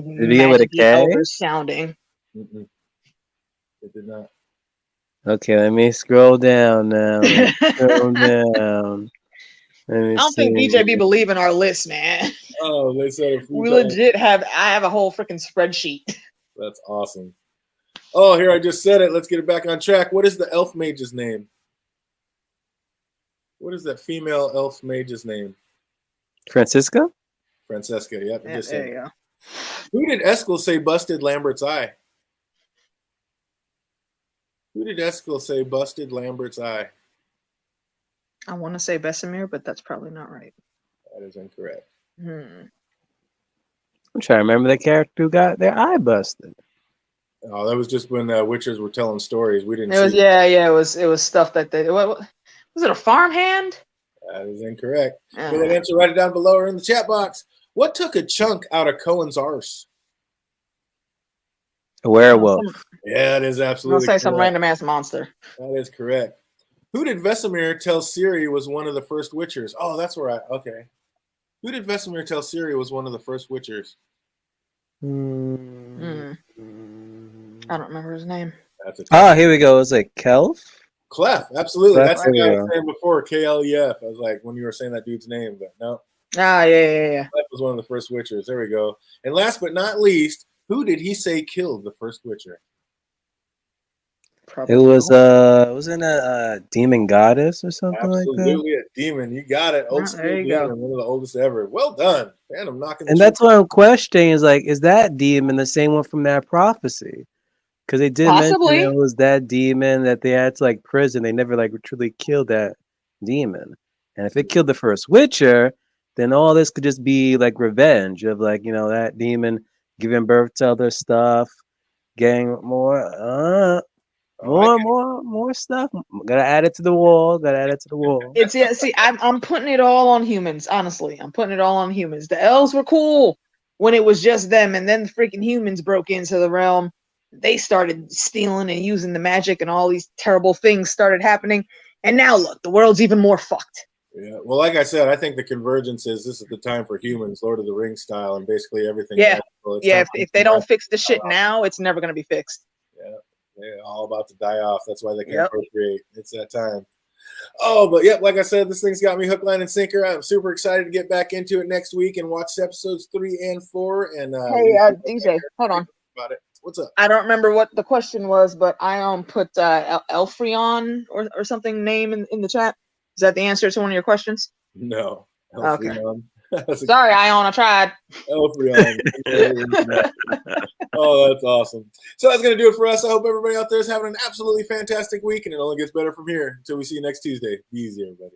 elder sounding. It did not. Okay, let me scroll down now. Scroll down. I don't think BJB believe in our list, man. Oh, they said it. We legit I have a whole freaking spreadsheet. That's awesome. Oh, here I just said it. Let's get it back on track. What is the elf mage's name? What is that female elf mage's name? Francesca, yep. Yeah, there you go. Who did Eskel say busted Lambert's eye? Who did Eskel say busted Lambert's eye? I want to say Vesemir, but that's probably not right. That is incorrect. I'm trying to remember the character who got their eye busted. Oh, that was just when witchers were telling stories. We didn't. It was stuff that they. What was it? A farmhand? That is incorrect. For that answer, write it down below or in the chat box. What took a chunk out of Cohen's arse? A werewolf. Yeah, it is absolutely. I'll say some random ass monster. That is correct. Who did Vesemir tell Ciri was one of the first witchers? Oh, that's where okay. Who did Vesemir tell Ciri was one of the first witchers? I don't remember his name. Here we go. It was like Kelf? Clef, absolutely. Clef, that's the guy I was saying before, KLEF. I was like, when you were saying that dude's name, but no. Yeah. Clef was one of the first witchers. There we go. And last but not least, who did he say killed the first witcher? It was wasn't a demon goddess or something like that? Absolutely a demon. You got it. Old school demon, one of the oldest ever. Well done. Man, I'm knocking. And that's what I'm questioning is like, is that demon the same one from that prophecy? Because they did mention it was that demon that they had to like prison. They never like truly killed that demon. And if it killed the first Witcher, then all this could just be like revenge of like, that demon giving birth to other stuff, getting more stuff. Gotta add it to the wall. I'm putting it all on humans, honestly. I'm putting it all on humans. The elves were cool when it was just them, and then the freaking humans broke into the realm. They started stealing and using the magic, and all these terrible things started happening. And now look, the world's even more fucked. Yeah. Well, like I said, I think the convergence is this is the time for humans, Lord of the Rings style, and basically everything. Yeah. Well, Yeah. If they don't fix the shit now, it's never gonna be fixed. Yeah. They're all about to die off. That's why they can't Yep. procreate. It's that time. Oh, but yep, like I said, this thing's got me hook, line, and sinker. I'm super excited to get back into it next week and watch episodes 3 and 4. And Hey, DJ, hold on. About it. What's up? I don't remember what the question was, but I put Elfrion or something name in the chat. Is that the answer to one of your questions? No. Okay. Elfrion. Sorry, Ion, I tried. Elfrion. Oh, that's awesome. So that's going to do it for us. I hope everybody out there is having an absolutely fantastic week, and it only gets better from here. Until we see you next Tuesday. Be easy, everybody.